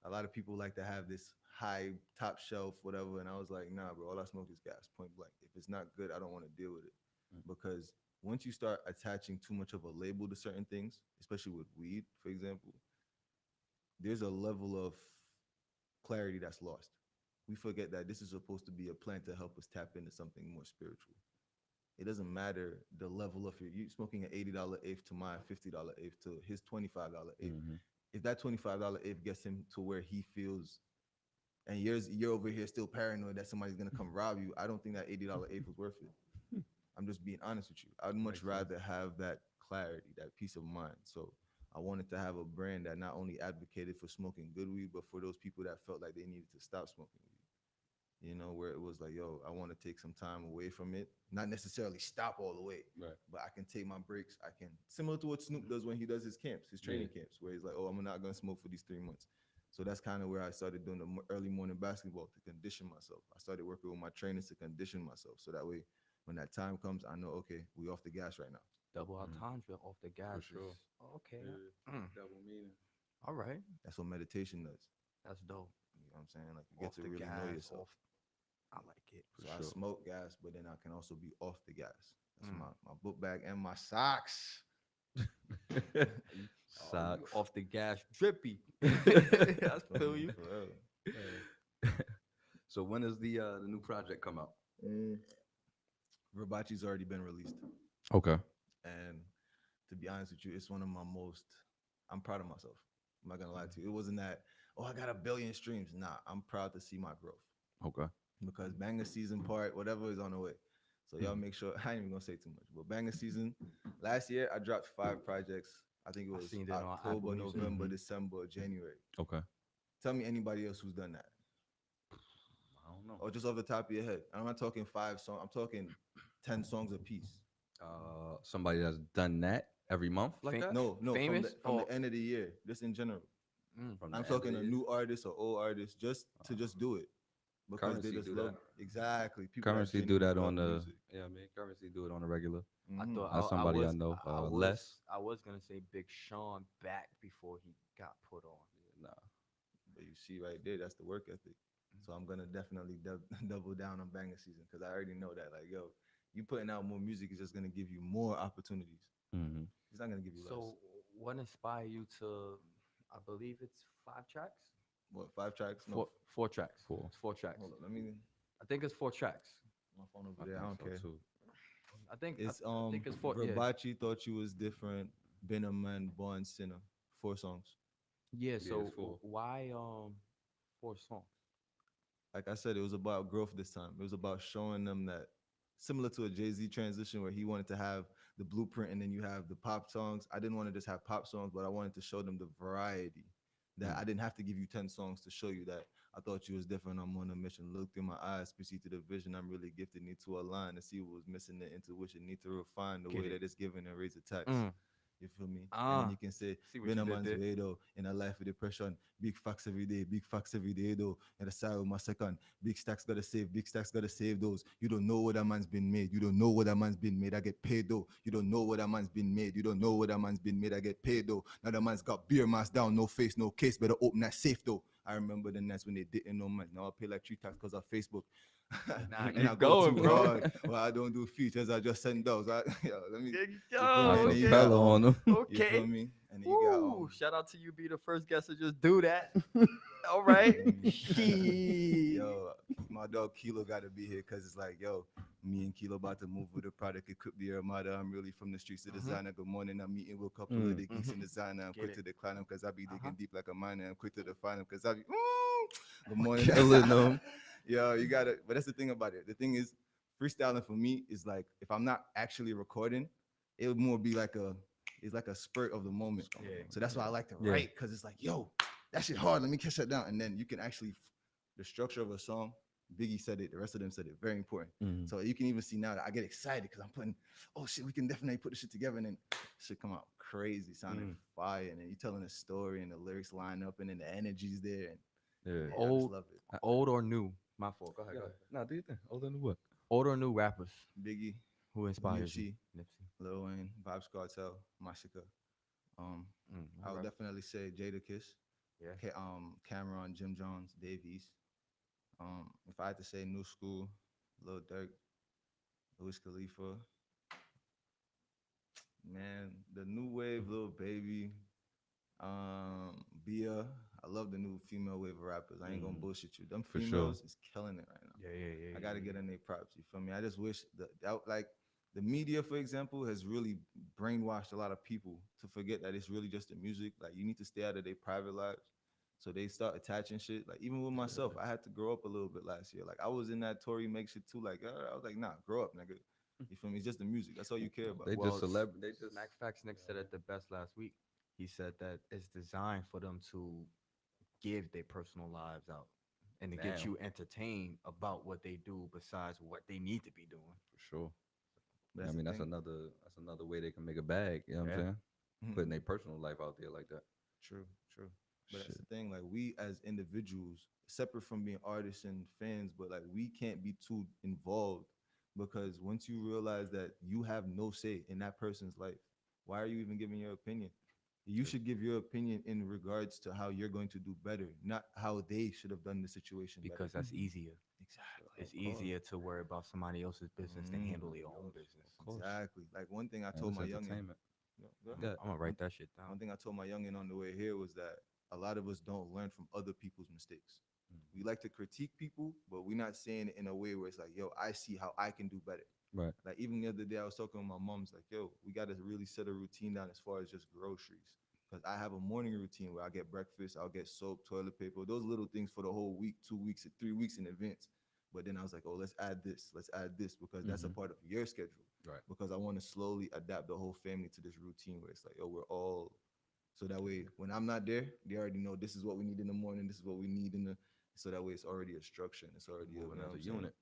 a lot of people like to have this high top shelf, whatever. And I was like, nah, bro, all I smoke is gas, point blank. If it's not good, I don't want to deal with it. Mm. Because once you start attaching too much of a label to certain things, especially with weed, for example, there's a level of clarity that's lost. We forget that this is supposed to be a plant to help us tap into something more spiritual. It doesn't matter the level of your you smoking an $80 eighth to my $50 eighth to his $25 eighth. Hmm. If that $25 eighth gets him to where he feels, and you're over here still paranoid that somebody's gonna come rob you, I don't think that $80 eighth was worth it. I'm just being honest with you. I'd much Makes sense. rather have that clarity, that peace of mind. So I wanted to have a brand that not only advocated for smoking good weed, but for those people that felt like they needed to stop smoking weed. Where it was like, yo, I want to take some time away from it. Not necessarily stop all the way, Right. but I can take my breaks. I can, similar to what Snoop does when he does his camps, his Yeah. training camps, where he's like, oh, I'm not going to smoke for these 3 months. So that's kind of where I started doing the early morning basketball to condition myself. I started working with my trainers to condition myself. So that way, when that time comes, I know, okay, we off the gas right now. Double Mm. entendre off the For gas sure. is okay. Yeah. Mm, Double meaning. all right, That's what meditation does. that's dope. You know what I'm saying? Like you get Off to the really know gas, yourself. off. I like it. For So I sure. smoke gas, but then I can also be off the gas. That's Mm. my book bag and my socks. Oh, you Socks. off the gas, drippy. I feel you. For real. So when does the new project come out? Mm. Verbachi's already been released. Okay. And to be honest with you, it's one of my most, I'm proud of myself. I'm not gonna lie to you. It wasn't that, oh, I got a billion streams. Nah, I'm proud to see my growth. Okay. Because banger season part, whatever is on the way. So y'all Mhm. make sure, I ain't even gonna say too much, but banger season, last year I dropped 5 projects. I think it I was seen it on Apple October, Music. November, Mhm. December, January. Okay. Tell me anybody else who's done that. I don't know. Or just off the top of your head. I'm not talking 5 songs, I'm talking 10 songs a piece. Somebody that's done that every month like that No, from the Famous from or the end of the year, just in general. mm, from the I'm end of the talking a year. new artist or old artist just to just do it because they Currency just do love that. exactly people that Currency do genuinely that love on the. music. Yeah, I mean, currency do it on the regular. I Hmm. thought That's somebody I know. Less. I was gonna say Big Sean back before he got put on. Nah. But you see right there, that's the work ethic. So I'm gonna definitely double down on banger season because I already know that. Like, yo, you putting out more music is just gonna give you more opportunities. Hmm. It's not gonna give you less. So what inspired you to? I believe it's 5 tracks. What 5 tracks? No, 4 tracks. Four. It's 4 tracks. hold on. Let me I think it's 4 tracks. my phone over I there. I think don't so care. too. I think it's four. Yeah, Verbachi thought you was different. Been a man, born sinner. 4 songs. yeah. Yeah, So it's four. why 4 songs? Like I said, it was about growth this time. It was about showing them that similar to a Jay-Z transition where he wanted to have the blueprint and then you have the pop songs. I didn't want to just have pop songs, but I wanted to show them the variety. That I Mm. didn't have to give you 10 songs to show you that I thought you was different. I'm on a mission. Look through my eyes, proceed to the vision. I'm really gifted. Need to align to see what was missing. The intuition. Need to refine the Get way it. that it's given and raise the tax. Mm. You feel me? And then Ah, you can say, see what been you a did man's there. way though, in a life of depression. Big facts every day though. And the side with my second. Big stacks gotta save, big stacks gotta save those. You don't know what that man's been made. You don't know what that man's been made. I get paid though. You don't know what that man's been made. You don't know what that man's been made. I get paid though. Now that man's got beer mask down, no face, no case. Better open that safe though. I remember the nights when they didn't know man. Now I pay like 3 tax because of Facebook. Nah, And I keep go going, too bro. hard. Well, I don't do features. I just send those. Let me. There You feel me? And then you got Acapella on them. you feel Okay. me? And then you got Woo! Shout out to you, be the first guest to just do that. All right. yo, my dog Kilo got to be here because it's like, yo, me and Kilo about to move with the product. Equip the Armada. I'm really from the streets of designer. Good morning. I'm meeting with a couple of the geeks in designer. I'm Get quick it. to decline them because I be Uh-huh. digging deep like a miner. I'm quick to define them because I be. Good morning. Killing them. Yo, you gotta. But that's the thing about it. The thing is, freestyling for me is like if I'm not actually recording, it would more be like it's like a spurt of the moment. Just come Yeah. from So that's why I like to Yeah. write because it's like, yo, that shit hard. Let me catch that down, and then you can actually the structure of a song. Biggie said it. The rest of them said it. Very important. Mhm. So you can even see now that I get excited because I'm putting, oh shit, we can definitely put this shit together, and then shit come out crazy, sounding Mm. fire, and then you telling a story, and the lyrics line up, and then the energy's there, and Yeah. yeah, I just Old, love it. old or new? My fault. Go ahead. Go Yeah. ahead. Nah, do you think? Older than what? Old or new rappers Biggie, who inspires you? Nipsey, Nipsey. Lil Wayne, Vibes Cartel, Mashika. Um, All I would right. definitely say Jada Kiss, Yeah. Cameron, Jim Jones, Dave East. If I had to say new school, Lil Durk, Wiz Khalifa, man, the new wave, Lil Baby, Bia. I love the new female wave of rappers. I ain't gonna Mhm. bullshit you. Them For sure. females is killing it right now. Yeah. Yeah. Yeah. I gotta Yeah. get in their props. You feel me? I just wish that like the media, for example, has really brainwashed a lot of people to forget that it's really just the music. Like you need to stay out of their private lives. So they start attaching shit. Like even with myself, I had to grow up a little bit last year. Like I was in that Tory make shit too. Like I was like, nah, grow up, nigga. You feel me? It's just the music. That's all you care about. They just Well, They just. Smackfax Nick said it the best last week. He said that it's designed for them to give their personal lives out and to get Now, you entertained about what they do besides what they need to be doing. for sure. But I that's the mean, thing. that's another way they can make a bag. You know what I'm Yeah. saying? Putting Mhm. their personal life out there like that. True, true. But that's Shit. the thing. Like we as individuals, separate from being artists and fans, but like we can't be too involved because once you realize that you have no say in that person's life, why are you even giving your opinion? You True. should give your opinion in regards to how you're going to do better, not how they should have done the situation better. Because that's Mhm. easier. Exactly. It's Of course. easier to worry about somebody else's business than handle Mm, your own business. Of course. exactly. Like one thing I And told it's my youngin. entertainment. No, go ahead. I'm, Good. I'm gonna One write that shit down. one thing I told my youngin on the way here was that a lot of us don't learn from other people's mistakes. We like to critique people, but we're not saying it in a way where it's like, yo, I see how I can do better. Right. Like even the other day, I was talking with my mom's like, yo, we got to really set a routine down as far as just groceries. Because I have a morning routine where I get breakfast, I'll get soap, toilet paper, those little things for the whole week, 2 weeks, 3 weeks in advance. But then I was like, oh, let's add this, because that's a Hmm. part of your schedule. Right. Because I want to slowly adapt the whole family to this routine where it's like, oh, we're all so that way when I'm not there, they already know this is what we need in the morning, this is what we need in the so that way it's already a structure and it's already a, you Moving know as what a I'm saying? unit.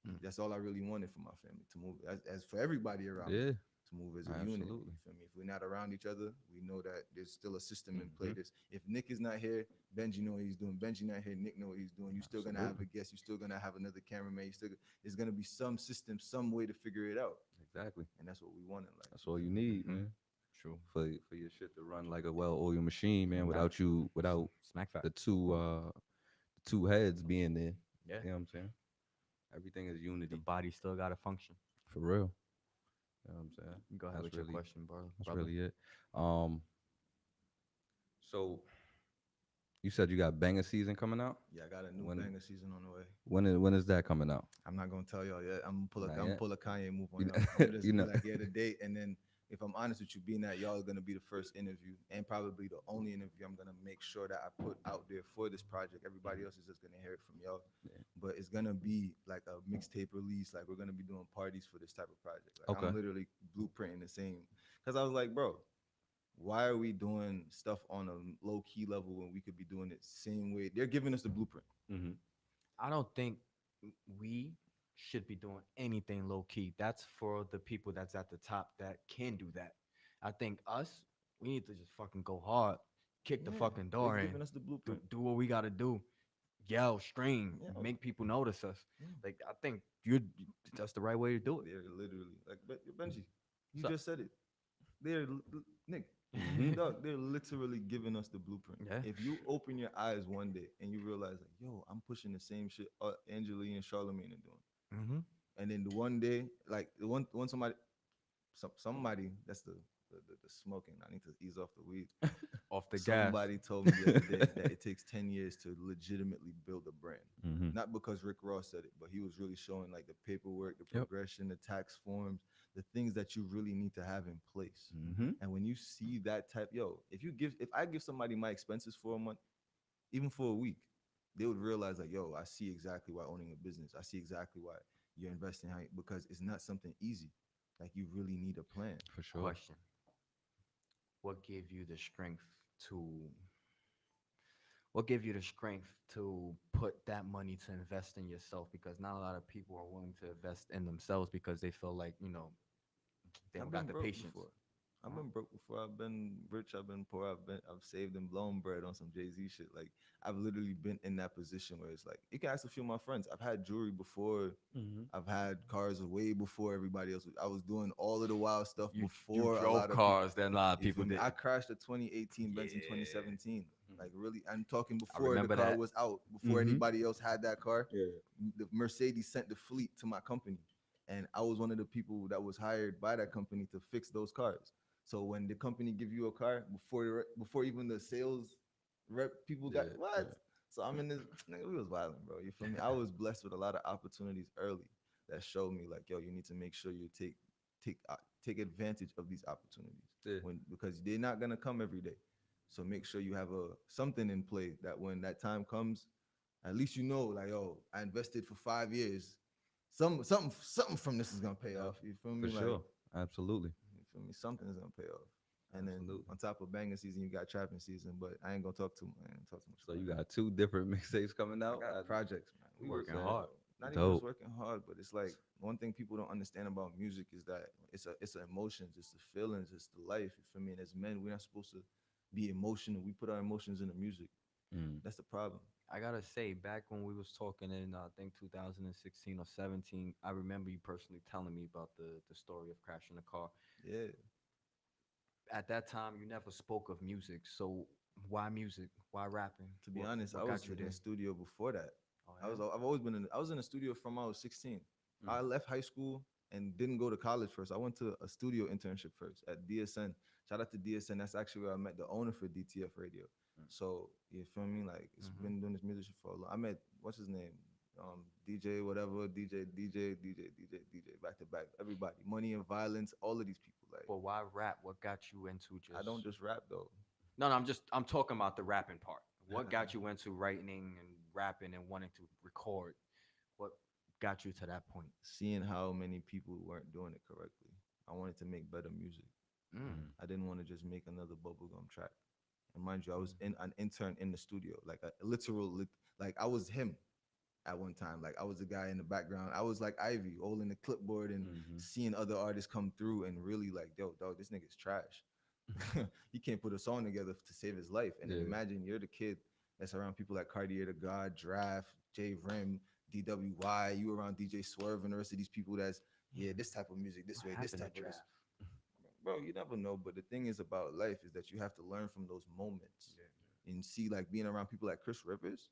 Mm. That's all I really wanted for my family to move as for everybody around me Yeah. to move as a unit. Absolutely. You feel me? If we're not around each other, we know that there's still a system in play. Hmm. This if Nick is not here, Benji know what he's doing. Benji not here, Nick know what he's doing. You still gonna have a Absolutely. guest. You still gonna have another cameraman. You still there's gonna be some system, some way to figure it out, Exactly. and that's what we want in life. That's You all you feel me? need, Mm-hmm. man. True. For your shit to run like a well-oiled machine, man. Fact. Without Smack fact. the two heads being there. Yeah. You know what I'm saying? Everything is The unity. body still gotta function. For real. You know what I'm saying? You go ahead That's with your really question, brother. that's Brother. really it. Um, so you said you got banger season coming out? Yeah, I got a new When banger season on the way. when is that coming out? I'm not gonna tell y'all yet. Not I'm gonna yet. pull a Kanye move on You y'all. I'm gonna you just be know like, yeah, the date, and then if I'm honest with you, being that y'all are gonna be the first interview and probably the only interview I'm gonna make sure that I put out there for this project. Everybody else is just gonna hear it from y'all, Yeah. but it's gonna be like a mixtape release. Like we're gonna be doing parties for this type of project. Like I'm Okay. literally blueprinting the same, because I was like, bro, why are we doing stuff on a low key level when we could be doing it same way? They're giving us the blueprint. Mm-hmm. I don't think we should be doing anything low key. That's for the people that's at the top that can do that. I think us, we need to just fucking go hard, kick the Yeah, fucking they're door in, giving us the do blueprint. do what we gotta do, yell, scream, Yeah, make people notice us. yeah. Like I think you that's the right way to do it. They're literally like, but Benji, you So just said it. They're Nick, Mm-hmm. dog. They're literally giving us the blueprint. yeah. If you open your eyes one day and you realize, like, yo, I'm pushing the same shit Angeline and Charlemagne are doing, Mm-hmm. and then the one day, like the one somebody that's the smoking. I need to ease off the weed. Off the gas. Somebody told me the other day that it takes 10 years to legitimately build a brand. Mm-hmm. Not because Rick Ross said it, but he was really showing like the paperwork, the Yep. progression, the tax forms, the things that you really need to have in place. Mm-hmm. And when you see that type, yo, if I give somebody my expenses for a month, even for a week, they would realize like, yo, I see exactly why owning a business. I see exactly why you're investing because it's not something easy. Like you really need a plan. For sure. Question: What gave you the strength to? What gave you the strength to put that money to invest in yourself? Because not a lot of people are willing to invest in themselves because they feel like they I've don't been got the broke patience. before. I've Uh-huh. been broke before. I've been rich. I've been poor. I've saved and blown bread on some Jay-Z shit. Like I've literally been in that position where it's like you can ask a few of my friends. I've had jewelry before. Mm-hmm. I've had cars way before everybody else. I was doing all of the wild stuff You before a drove lot of people. cars that a lot of You people feel me? I didn't. crashed a 2018 Benz in Yeah, 2017. Mm-hmm. Like really, I'm talking I before the remember car that. was out, before Mm-hmm. anybody else had that car. Yeah. The Mercedes sent the fleet to my company, and I was one of the people that was hired by that company to fix those cars. So when the company give you a car before even the sales rep people got Yeah. what? So I'm in this nigga, we was violent, bro. You feel me? I was blessed with a lot of opportunities early that showed me like, yo, you need to make sure you take advantage of these opportunities Yeah. when because they're not gonna come every day. So make sure you have a something in play that when that time comes, at least you know, like, oh, I invested for 5 years. Something from this is gonna pay Yeah. off. You feel For me? Like, sure. Absolutely. you feel me? Something is gonna pay off. And then Absolutely. on top of banging season, you got trapping season. But I ain't gonna talk too. I ain't gonna talk too much So about you that. got two different mixtapes coming I out. got projects, man. You We You know was, what working I'm you saying? hard. know, not even just Dope. working hard, but it's like one thing people don't understand about music is that it's a emotions, it's the feelings, it's the life. You feel me? And as men, we're not supposed to be emotional. We put our emotions in the music. Mm. That's the problem. I gotta say, back when we was talking in I think 2016 or 17, I remember you personally telling me about the story of crashing the car. Yeah. At that time, you never spoke of music, so why music? Why rapping? To be What honest, I what was got you in the there? studio before that. Oh I yeah. was I've always been in I was in the studio from I was 16. Mm. I left high school and didn't go to college first. I went to a studio internship first at DSN. Shout out to DSN. That's actually where I met the owner for DTF Radio. Mm. So you feel me? Like it's Mm-hmm. been doing this music shit for a long. I met what's his name? DJ whatever DJ back to back. Everybody, Money and Violence, all of these people. Like But why rap? What got you into I don't just? just rap though. No, no, I'm talking about the rapping part. What got you into writing and rapping and wanting to record? What got you to that point? Seeing how many people weren't doing it correctly. I wanted to make better music. Mm. Mm. I didn't want to just make another bubblegum track. And mind you, I was in Mm. an intern in the studio, like a literal, like I was him at one time. Like I was the guy in the background. I was like Ivy, holding the clipboard and Mm-hmm. seeing other artists come through and really like, yo, dog, this nigga's trash. He can't put a song together to save his life. And then Yeah. imagine you're the kid that's around people like Cartier the God, Draft, J Rim, DWY. You around DJ Swerve and the rest of these people that's yeah, this type of music this What way, this happened to type of this. draft? Bro, you never know. But the thing is about life is that you have to learn from those moments and see like being around people like Chris Rivers.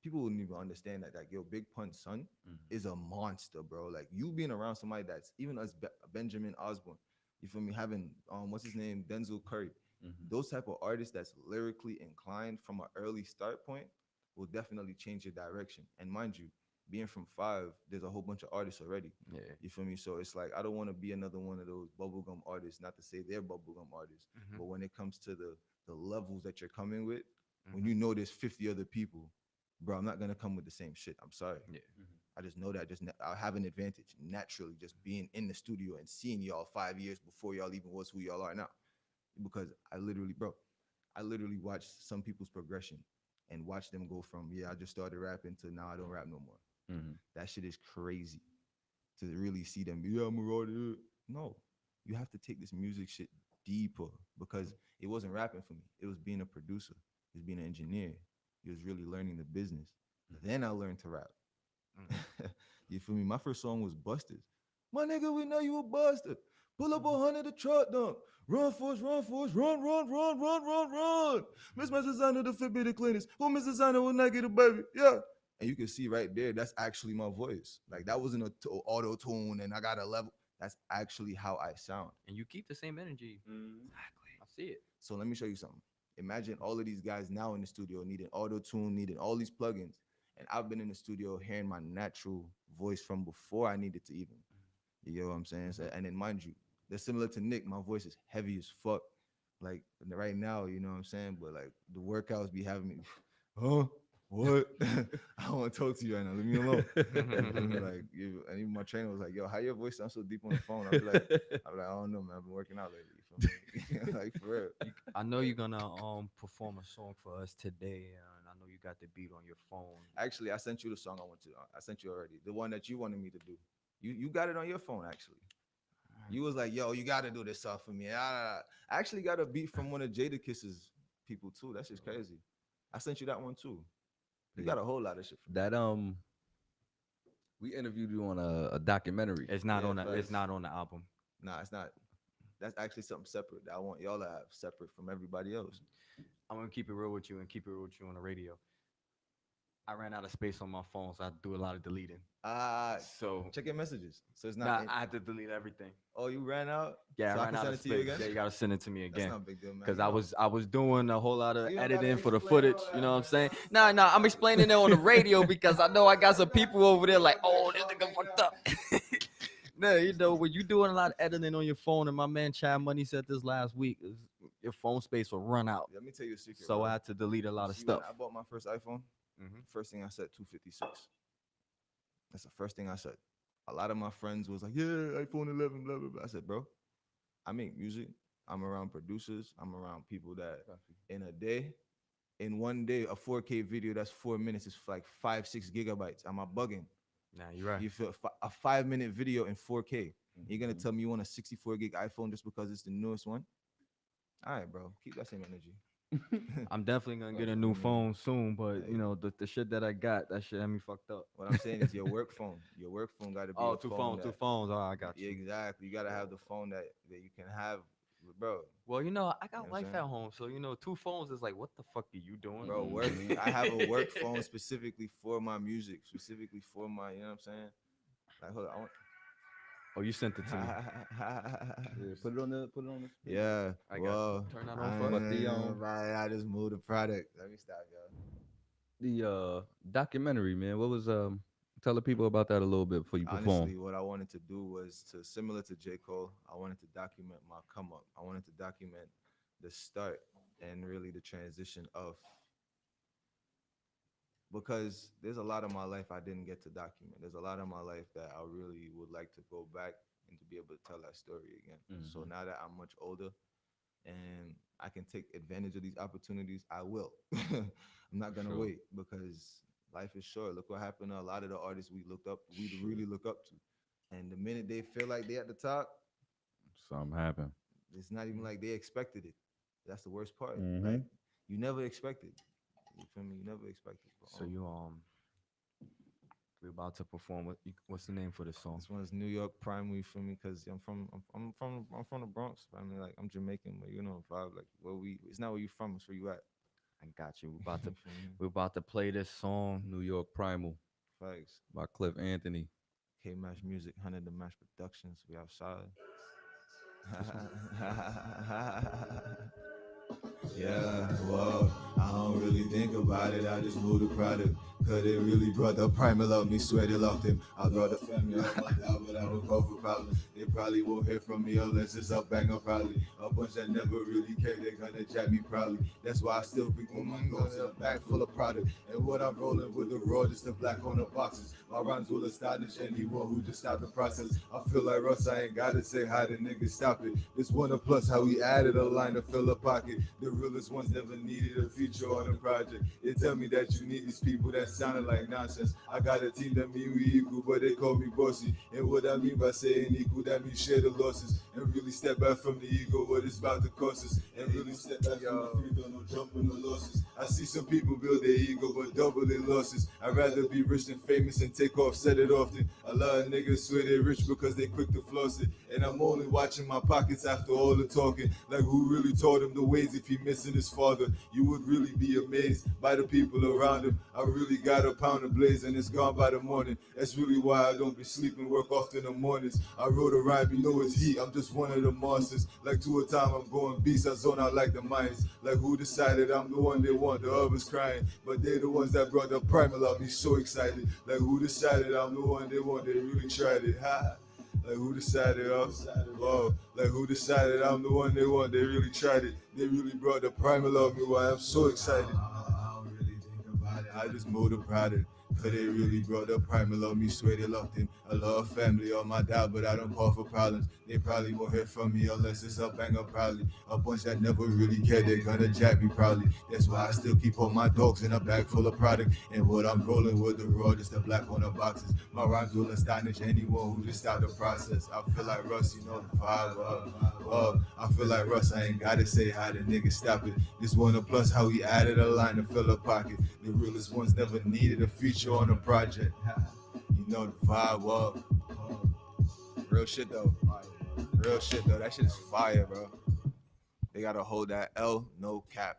People wouldn't even understand that. Like, yo, Big Pun's son Mm-hmm. is a monster, bro. Like you being around somebody that's even us Benjamin Osborne. You feel me? Having what's his name, Denzel Curry. Mm-hmm. Those type of artists that's lyrically inclined from an early start point will definitely change your direction. And mind you, being from five, there's a whole bunch of artists already. Yeah. You feel me? So it's like I don't want to be another one of those bubblegum artists. Not to say they're bubblegum artists, Mm-hmm. but when it comes to the levels that you're coming with, when Mm-hmm. you know there's 50 other people, bro, I'm not gonna come with the same shit. I'm sorry. Yeah. Mm-hmm. I just know that I have an advantage naturally just being in the studio and seeing y'all 5 years before y'all even was who y'all are now. Because I literally watched some people's progression and watch them go from yeah, I just started rapping to now I don't rap no more. Mm-hmm. That shit is crazy to really see them. Yeah, I'm a writer. No, you have to take this music shit deeper because it wasn't rapping for me. It was being a producer. It was being an engineer. It was really learning the business. Then I learned to rap. Mm. You feel me? My first song was Busted. My nigga, we know you a buster. Pull up Mhm. 100 the truck dump. Run for us, run. Miss my designer, the fit be the cleanest. Who Miss designer will not get a baby? Yeah. And you can see right there, that's actually my voice. Like that wasn't a auto tune and I got a level. That's actually how I sound. And you keep the same energy. Mm-hmm. Exactly. I see it. So let me show you something. Imagine all of these guys now in the studio needing auto tune, needing all these plugins. And I've been in the studio hearing my natural voice from before I needed to even. You know what I'm saying? So, Mhm. and then mind you, they're similar to Nick. My voice is heavy as fuck. Like right now, you know what I'm saying? But like the workouts be having me, huh? what? I don't want to talk to you right now. Leave me alone. You feel me? Like, and even my trainer was like, yo, how your voice sounds so deep on the phone? I don't know, man. I've been working out lately. You feel me? Like, for real. I know you're gonna perform a song for us today, and I know you got the beat on your phone. Actually, I sent you the song I want to. I sent you already. The one that you wanted me to do. You got it on your phone, actually. You was like, yo, you got to do this song for me. I actually got a beat from one of Jada Kiss's people, too. That's just crazy. I sent you that one, too. You got a whole lot of shit from that we interviewed you on a documentary. It's not Yeah, on the. It's facts. not on the album. Nah, it's not. That's actually something separate that I want y'all to have separate from everybody else. I'm gonna keep it real with you and keep it real with you on the radio. I ran out of space on my phone, so I do a lot of deleting. So Check your messages. So it's nah, not. I had to delete everything. Oh, you ran out? Yeah, So I I ran can out send of it to you space. again? Yeah, you gotta send it to me That's again. not a big deal, man. Because You know. I was doing a whole lot of You don't gotta editing for the explain footage. all You that. know what I'm saying? Nah, I'm explaining it on the radio because I know I got some people over there like, oh, this nigga fucked up. No, you know, when you doing a lot of editing on your phone, and my man Chad Money said this last week, your phone space will run out. Let me tell you a secret. So bro. I had to delete a lot of See, when stuff. I bought my first iPhone, Mhm. first thing I said 256. That's the first thing I said. A lot of my friends was like, yeah, iPhone 11, blah, blah, blah. I said, bro, I make music. I'm around producers. I'm around people that in a day, in one day, a 4K video that's 4 minutes is like 5, 6 gigabytes. Am I bugging? Nah, you're right. You feel a 5 minute video in 4K. You're gonna Mhm. tell me you want a 64 gig iPhone just because it's the newest one? All right, bro. Keep that same energy. I'm definitely gonna get a You new feel me? phone soon, but Hey, you know the shit that I got, that shit had me fucked up. what I'm saying is your work phone. Your work phone got to be Oh, a phone two that phones. Oh, I got you. exactly. You got to have the phone that you can have, bro. Well, you know, I You know got what I'm life saying? at home, so you know, two phones is like, what the fuck are you doing? Bro, work. Mhm. I have a work phone specifically for my music, specifically for my. You know what I'm saying? Like, hold on. Oh, you sent it to me. Yeah, put it on the speaker. Yeah. I got you. Well, Turn that on I, first. But the I just moved the product. Let me stop, y'all. documentary, man. What was tell the people about that a little bit before you perform. Honestly, what I wanted to do was to similar to J. Cole, I wanted to document my come up. I wanted to document the start and really the transition of because there's a lot of my life I didn't get to document. There's a lot of my life that I really would like to go back and to be able to tell that story again. So Mhm. now that I'm much older and I can take advantage of these opportunities, I will. I'm not gonna Sure. wait because life is short. Look what happened to a lot of the artists we really look up to. And the minute they feel like they at the top, Something happened. it's not even like they expected it. That's the worst part. Like Mm-hmm. you never expected. You feel me? You never expected. But, So you we about to perform. What's the name for the song? this one's New York Prime. You feel me? Because I'm from the Bronx. I mean, like I'm Jamaican, but you know, vibe like where we. It's not where you from. It's where you at. I got you. We're about to You feel me? we're about to play this song. New York Primal Facts. by Cliff Anthony. K Mash Music, 100 the Mash Productions. We outside. This one. Yeah, well, I don't really think about it. I just move the product. Cause it really brought the primal up me, sweat it locked him. I brought the family up my dad, but I don't go for problems. They probably won't hear from me unless it's up banger probably. A bunch that never really care, they gonna jab me proudly. That's why I still be on my nose in a bag full of product. And what I'm rolling with the raw, just the black on the boxes. My rhymes will astonish anyone who just stopped the process. I feel like Russ, I ain't gotta say hi to niggas, stop it. This one a plus, how we added a line to fill a pocket. The realest ones never needed a feature on a project. They tell me that you need these people that sounded like nonsense. I got a team that mean we equal, but they call me bossy. And what I mean by saying equal, that means share the losses. And really step back from the ego, what it's about to cost us. And really step back from the free throw, no jumping, no losses. I see some people build their ego, but double their losses. I'd rather be rich than famous and take off, said it often. A lot of niggas swear they rich because they quick to floss it. And I'm only watching my pockets after all the talking. Like who really taught him the ways if he missing his father? You would really be amazed by the people around him. I really got a pound of blaze and it's gone by the morning. That's really why I don't be sleeping, work often in the mornings. I wrote a rhyme, you know it's heat, I'm just one of the monsters. Like two a time I'm going beast, I zone out like the mines. Like who decided I'm the one they want, the others crying. But they the ones that brought the primal out, me so excited. Like who decided I'm the one they want, they really tried it. Ha! Like who decided, oh, like who decided I'm the one they want, they really tried it. They really brought the primal of me, why I'm so excited. I I just moved a product. Cause they really brought the primal on me, swear they locked in. I love family on my dad, but I don't call for problems. They probably won't hear from me unless it's a banger, probably. A bunch that never really care, they're gonna jack me, probably. That's why I still keep all my dogs in a bag full of product. And what I'm rolling with the raw, just the black on the boxes. My rhymes will astonish anyone who just start the process. I feel like Russ, you know the vibe. I feel like Russ, I ain't gotta say how the nigga stop it. This one a plus how he added a line to fill a pocket. The realest ones never needed a feature on a project. You know the vibe. Real shit though. Real shit though. That shit is fire, bro. They gotta hold that L, no cap.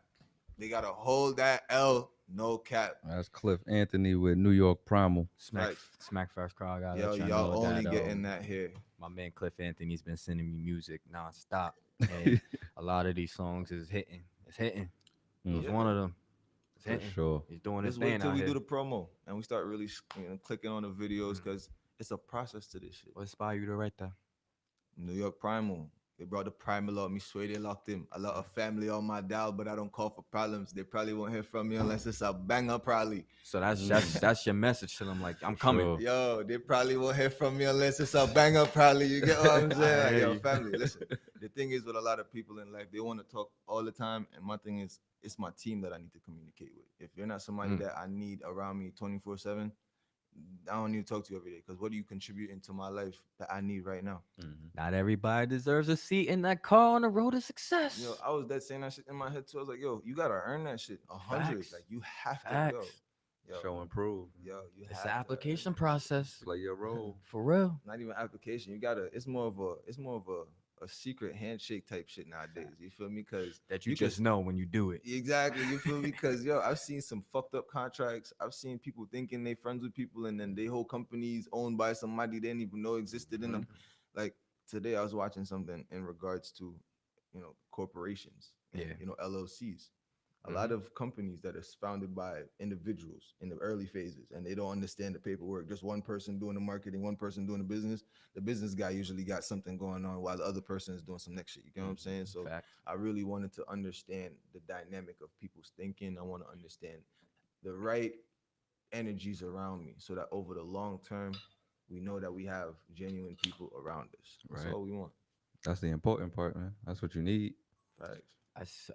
They gotta hold that L, no cap. That's Cliff Anthony with New York Primal. Smactfax Show. I gotta Yo, let y'all y'all know only that getting that here. my man Cliff Anthony's been sending me music nonstop, and a lot of these songs is hitting. It's hitting. It was Yeah. one of them. It's For hitting. sure. He's doing his Just wait thing till out we here. do the promo and we start really clicking on the videos because it's a process to this shit. What inspired you to write that? New York Primal. They brought the primal on me, swear they locked him. I love a family on my dial, but I don't call for problems. They probably won't hear from me unless it's a banger, probably. So that's your message to them. Like, I'm For coming. sure. Yo, they probably won't hear from me unless it's a banger, probably. You get what I'm saying? Like, hear yo, you. family, listen. The thing is with a lot of people in life, they want to talk all the time. And my thing is, it's my team that I need to communicate with. If you're not somebody that I need around me 24/7, I don't need to talk to you every day. Because what do you contribute into my life that I need right now? Not everybody deserves a seat in that car on the road to success. Yo, I was dead saying that shit in my head too. I was like, yo, you gotta earn that shit. 100. Facts. Like you have to, Facts. Show and prove. you It's have the to application earn that shit. process. Play your role. For real. Not even application. You gotta. It's more of a secret handshake type shit nowadays. You feel me? Because That you can just know when you do it. exactly. You feel me? Because yo, I've seen some fucked up contracts. I've seen people thinking they friends with people and then they whole companies owned by somebody they didn't even know existed in them. Like today, I was watching something in regards to, corporations and Yeah. LLCs. A lot of companies that are founded by individuals in the early phases and they don't understand the paperwork. Just one person doing the marketing, one person doing the business. The business guy usually got something going on while the other person is doing some next shit. You know what I'm saying? So Facts. I really wanted to understand the dynamic of people's thinking. I want to understand the right energies around me so that over the long term, we know that we have genuine people around us. That's Right. all we want. That's the important part, man. That's what you need. Facts.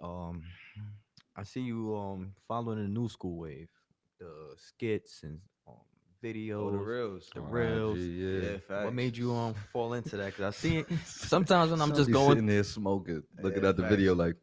I see you following the new school wave, the skits and Oh, the videos, reals. the On reels. IG, yeah. Yeah, facts. What made you fall into that? Because I see it sometimes when I'm just Somebody going. sitting there smoking, looking Yeah, at the facts. video like,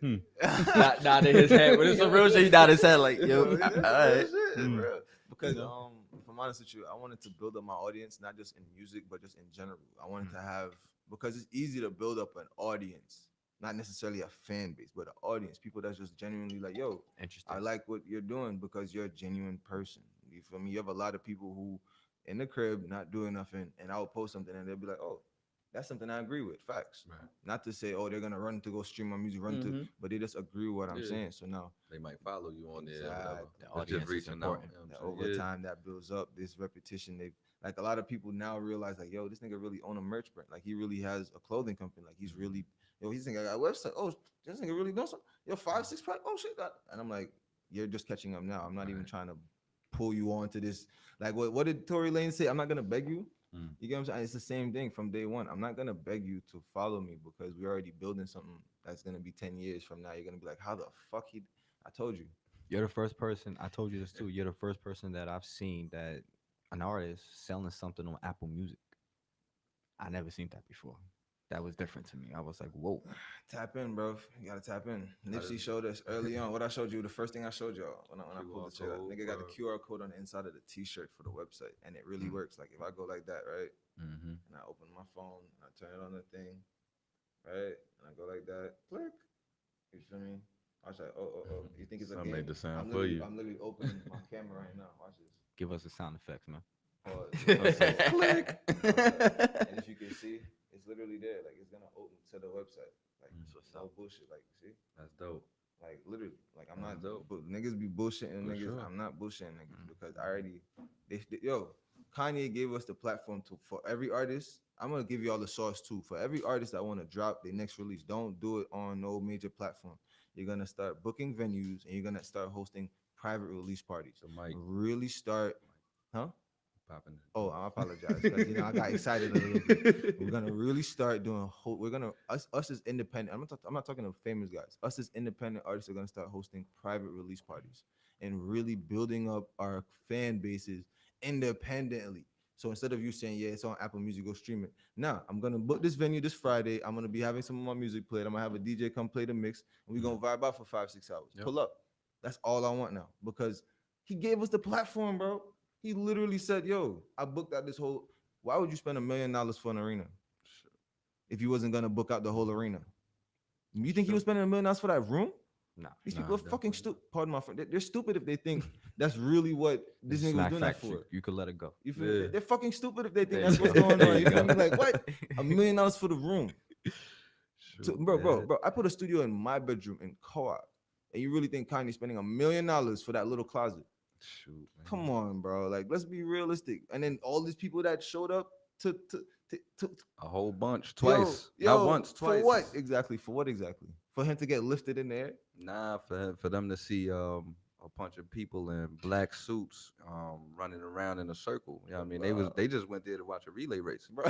Nodding his head, but it's some real shit. He nodded his head like, yo, Yo, that's all real right. shit. It's real. Because You know? if I'm honest with you, I wanted to build up my audience, not just in music, but just in general. I wanted to have because it's easy to build up an audience, not necessarily a fan base, but an audience. People that's just genuinely like, yo, Interesting. I like what you're doing because you're a genuine person. You feel me? You have a lot of people who in the crib not doing nothing, and I'll post something and they'll be like, oh, that's something I agree with. Facts. Right. Not to say, oh, they're gonna run to go stream my music, run to, but they just agree with what I'm Yeah. saying. So now they might follow you on there or whatever. Exactly. The But audience just is reaching important. out. You know that what I'm over saying? Yeah. time that builds up this repetition. They like a lot of people now realize like, yo, this nigga really own a merch brand. Like he really has a clothing company. Like he's really, he's thinking I got a website. Oh, this nigga really doing something. Yo, 5, 6 pack. Oh shit, that. And I'm like, you're just catching up now. I'm not even Right. trying to pull you on to this. Like what did Tory Lane say? I'm not gonna beg you. Mm. You get what I'm saying? It's the same thing from day one. I'm not gonna beg you to follow me because we're already building something that's gonna be 10 years from now. You're gonna be like, how the fuck he I told you. You're the first person. I told you this too. You're the first person that I've seen that an artist selling something on Apple Music. I never seen that before. That was different to me. I was like, whoa. Tap in, bro. You gotta tap in. Nipsey did- showed us early on. What I showed you, the first thing I showed y'all when I pulled QR the shit out. code, Nigga got the bro. QR code on the inside of the t-shirt for the website. And it really works. Like if I go like that, right? Mm-hmm. And I open my phone, I turn it on the thing, right? And I go like that. Click. You feel me? I was like, oh. You think it's a Some game? made the sound for you. I'm literally opening my camera right now. Watch this. Give us the sound effects, man. Pause. Click. And if you can see, it's literally there. Like it's gonna open to the website. Like no bullshit. Like see, That's dope. like literally. Like I'm That's not. dope. But niggas be bullshitting For niggas. sure. I'm not bullshitting niggas because I already. Yo, Kanye gave us the platform to for every artist. I'm gonna give you all the sauce too. For every artist that want to drop their next release, don't do it on no major platform. You're gonna start booking venues and you're gonna start hosting private release parties. The mic Really start, huh? popping. Oh, I apologize because I got excited a little bit. We're gonna really start doing. We're gonna us as independent. I'm not talking to famous guys. Us as independent artists are gonna start hosting private release parties and really building up our fan bases independently. So instead of you saying, yeah, it's on Apple Music, go stream it. Nah, I'm gonna book this venue this Friday. I'm gonna be having some of my music played. I'm gonna have a DJ come play the mix, and we're gonna vibe out for 5-6 hours. Yep. Pull up. That's all I want now because he gave us the platform, bro. He literally said, "Yo, I booked out this whole. Why would you spend $1 million for an arena if you wasn't gonna book out the whole arena? You think he was spending $1 million for that room? Nah. These Nah, people are fucking definitely stupid. Pardon my friend. They're stupid if they think that's really what this It's nigga was doing that Smactfax. for. You could let it go. You feel me? Yeah. They're fucking stupid if they think There that's you what's go. going There on. you You feel go. me? Like what? $1 million for the room, Shoot, bro, man. bro. I put a studio in my bedroom in co-op, and you really think Kanye's spending $1 million for that little closet? Shoot, man. Come on, bro. Like, let's be realistic. And then all these people that showed up to A whole bunch, yo, twice. Not yo, once, for twice. what exactly? For what exactly? For him to get lifted in the air? Nah, for them to see a bunch of people in black suits running around in a circle. You know what I mean? They just went there to watch a relay race. Bro.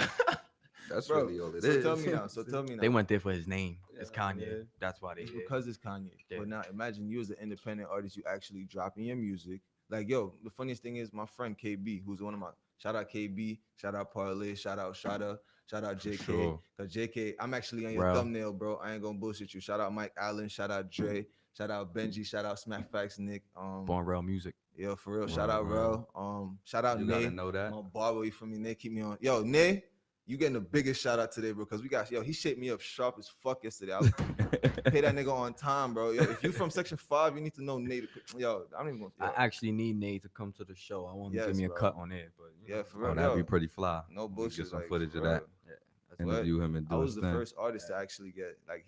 That's Bro, really all it so is. tell me now. So tell me now. They went there for his name. It's Yeah, Kanye. yeah. That's why they It's did. because it's Kanye. Yeah. But now imagine you as an independent artist, you actually dropping your music. Like, yo, the funniest thing is my friend KB, who's one of my shout out KB, shout out Parlay, shout out Shada, shout out For JK. sure. Cause JK, I'm actually on your Bro. thumbnail, bro. I ain't gonna bullshit you. Shout out Mike Allen, shout out Dre, shout out Benji, shout out Smactfax Nick. Born Real Music. Yo, for real. Real, Shout out real. Rel. Shout out You gotta Nay. know that. My barber, you feel me? Nay, keep me on. Yo, Nay, you getting the biggest shout out today, bro. Cause we got he shaped me up sharp as fuck yesterday. I pay that nigga on time, bro. Yo, if you from section 5, you need to know Nay. Yo, I don't even want I actually need Nate to come to the show. I want him to give Yes, me a bro. cut on it, but Yeah, for real. Oh, that'd Yo, be pretty fly. no We bullshit. get some like, footage for of that. real. yeah, that's What? Interview him and I do was his the thing. first artist to actually get like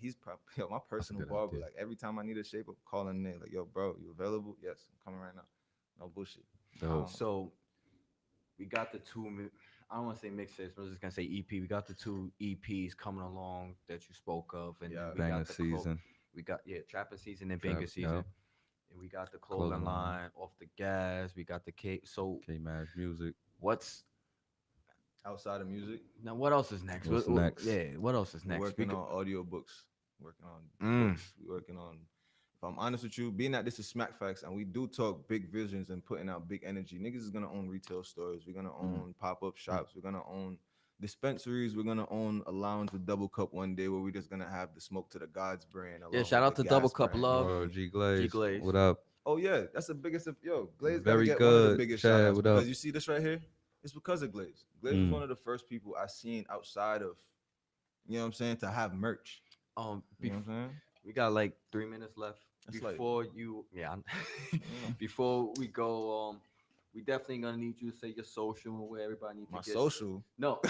yo, my personal good barber. idea. Like every time I need a shape up, calling Nate. Like, yo, bro, you available? Yes, I'm coming right now. No bullshit. Dope. So we got the I don't want to say mixes, but I'm just gonna say EP. We got the 2 EPs coming along that you spoke of, and Yeah. then we Banger got the season. we got trapping season and Trap, banger season, yup. and we got the Clothing clothing line. line off the gas. We got the cake. So K-Mash music. what's Outside of music, now? What else is next? What's next? Yeah, what else is we're next? working on audiobooks. Working on Mm. books. We're working on. If I'm honest with you, being that this is Smactfax and we do talk big visions and putting out big energy, niggas is gonna own retail stores. We're gonna own pop-up shops. We're gonna own dispensaries. We're gonna own a lounge with Double Cup one day where we're just gonna have the Smoke to the Gods brand. Yeah, along shout with out the to Double Gas Cup brand. Love. Oh, G Glaze. G Glaze. What up? Oh yeah, that's the biggest of Glaze gotta Very get one of the good. biggest Chad, shout outs what up? because you see this right here? It's because of Glaze. Glaze was Mm. one of the first people I seen outside of, you know what I'm saying, to have merch. You know what I'm saying? We got like 3 minutes left. That's like- Before before we go, we definitely gonna need you to say your social and where everybody needs My to get. social. No,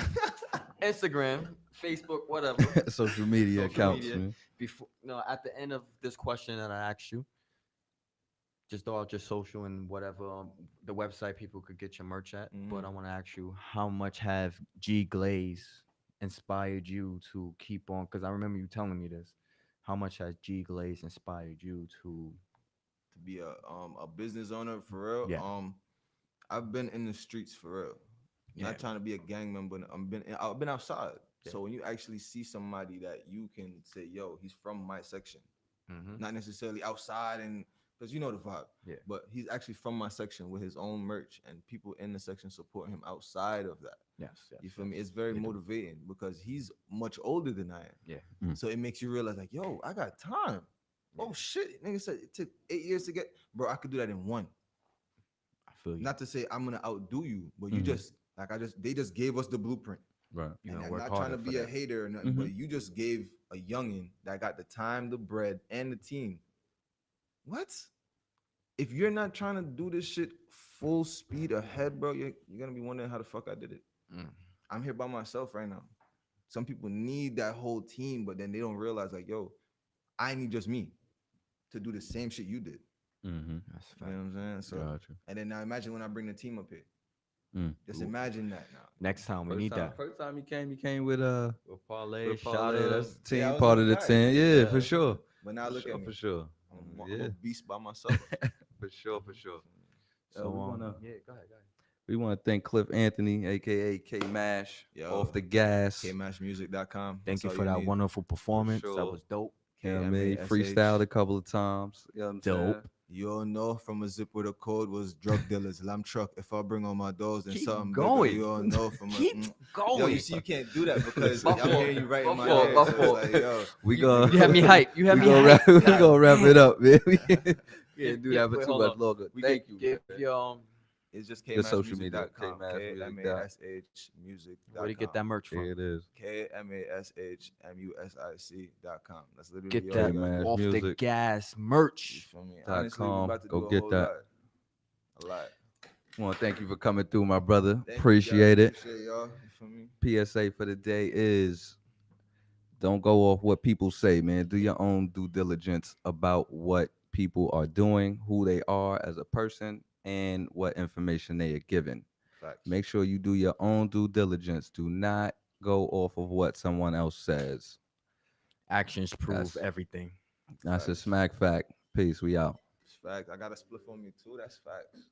Instagram, Facebook, whatever. Social media Social accounts, media. man. Before at the end of this question that I asked you, just throw out your social and whatever the website people could get your merch at. But I want to ask you, how much have G Glaze inspired you to keep on? Because I remember you telling me this. How much has G Glaze inspired you to? To be a business owner for real. Yeah. I've been in the streets for real. Yeah. Not trying to be a gang member. I've been outside. Yeah. So when you actually see somebody that you can say, yo, he's from my section, Mm-hmm. not necessarily outside and because you know the vibe. Yeah. But he's actually from my section with his own merch and people in the section support him outside of that. Yes. You feel me? It's very They do. motivating because he's much older than I am. Yeah. Mm. So it makes you realize, like, yo, I got time. Oh shit. Nigga said it took 8 years to get, bro. I could do that in one. I feel you. Not to say I'm gonna outdo you, but you Mhm. just they just gave us the blueprint. Right. You And gonna I'm work not trying to harder for be a that. hater or nothing, but Mhm. you just gave a youngin that got the time, the bread, and the team. What? If you're not trying to do this shit full speed ahead, bro, you're gonna be wondering how the fuck I did it. Mm. I'm here by myself right now. Some people need that whole team, but then they don't realize, like, yo, I need just me to do the same shit you did. Mm-hmm. That's a You fact. know what I'm saying? So, Gotcha. and then now imagine when I bring the team up here. Mm. Just Ooh. imagine that now. Next time we need that. First time he came with With Parlay, with shout Parlay. out. That's the team Yeah, I was part with of the the guys. team. Yeah, Yeah. for sure. But now For look sure, at me. for sure. I'm Yeah. a beast by myself. For sure, for sure. So We wanna yeah, go ahead, go ahead. we wanna thank Cliff Anthony, aka K Mash, off Yo, the gas. kmashmusic.com. Thank That's you all for you that need. wonderful For performance. That sure. was dope. You know what I KMASH. mean? Freestyled a couple of times. You know what I'm saying? Dope. You all know from a zip with a code was drug dealers. Lamb truck. If I bring on my doors, then Keep something bigger. going. You all know from a. Keep Yo, you going. see, you can't do that because Listen. I'm hearing you right in My my fault. ear. My So it's fault. like, yo, We nigga, gonna You had me hype. You had we me gonna hype. wrap we God gonna wrap damn. it up, man. We can't do that for Wait, too hold much on. longer. We Thank get you, give man. your it's just Your social media, kmashmusic.com. K-Mass Music dot. where to kmashmusic.com. get that merch from. Here it is. kmashmusic.com. That's literally Get all you that gotta do. off the KMashmusic.com. gas You merch. feel me? Honestly, we about to Go do a get whole that. lot. A lot. I want to thank you for coming through, my brother. Thank you guys. Appreciate it. Appreciate y'all. You feel me? PSA for the day is don't go off what people say, man. Do your own due diligence about what people are doing, who they are as a person, and what information they are given. Facts. Make sure you do your own due diligence. Do not go off of what someone else says. Actions prove That's everything. that's a Facts. smack fact. Peace. We out. It's facts. I got a split on me too. That's facts.